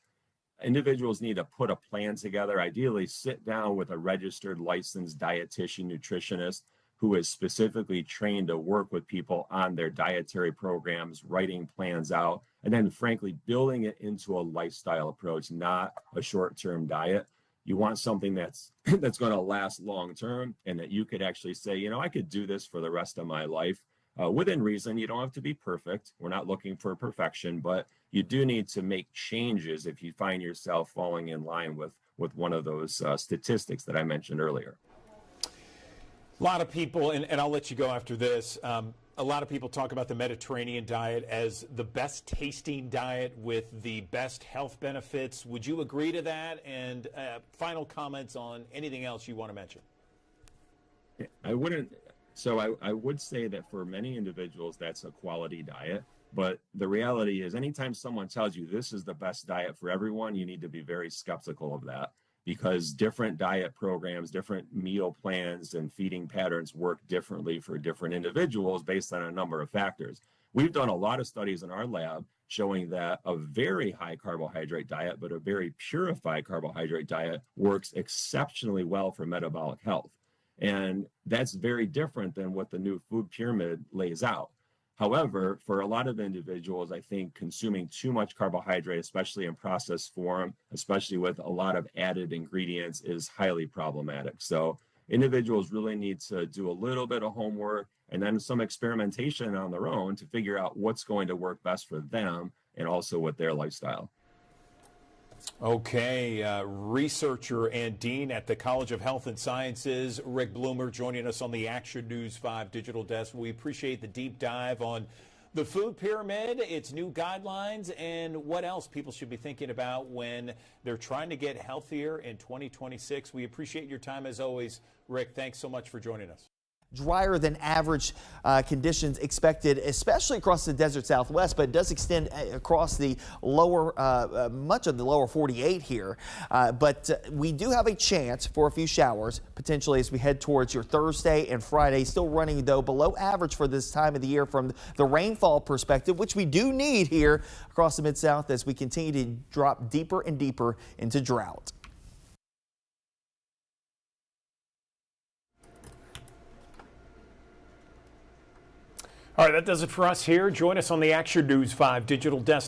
Individuals need to put a plan together, ideally sit down with a registered licensed dietitian, nutritionist who is specifically trained to work with people on their dietary programs, writing plans out, and then frankly, building it into a lifestyle approach, not a short-term diet. You want something that's going to last long term, and that you could actually say, you know, I could do this for the rest of my life within reason. You don't have to be perfect. We're not looking for perfection, but you do need to make changes if you find yourself falling in line with one of those statistics that I mentioned earlier. A lot of people, and I'll let you go after this, a lot of people talk about the Mediterranean diet as the best tasting diet with the best health benefits. Would you agree to that? And final comments on anything else you want to mention? I wouldn't. So I would say that for many individuals, that's a quality diet. But the reality is, anytime someone tells you this is the best diet for everyone, you need to be very skeptical of that because different diet programs, different meal plans, and feeding patterns work differently for different individuals based on a number of factors. We've done a lot of studies in our lab showing that a very high carbohydrate diet, but a very purified carbohydrate diet works exceptionally well for metabolic health. And that's very different than what the new food pyramid lays out. However, for a lot of individuals, I think consuming too much carbohydrate, especially in processed form, especially with a lot of added ingredients, is highly problematic. So individuals really need to do a little bit of homework and then some experimentation on their own to figure out what's going to work best for them and also with their lifestyle. Okay, researcher and dean at the College of Health and Sciences, Rick Bloomer, joining us on the Action News 5 digital desk. We appreciate the deep dive on the food pyramid, its new guidelines, and what else people should be thinking about when they're trying to get healthier in 2026. We appreciate your time as always, Rick. Thanks so much for joining us. Drier than average conditions expected, especially across the desert Southwest, but it does extend across the lower, much of the lower 48 here. But we do have a chance for a few showers potentially as we head towards your Thursday and Friday. Still running though below average for this time of the year from the rainfall perspective, which we do need here across the Mid-South as we continue to drop deeper and deeper into drought. All right, that does it for us here. Join us on the Action News 5 digital desk.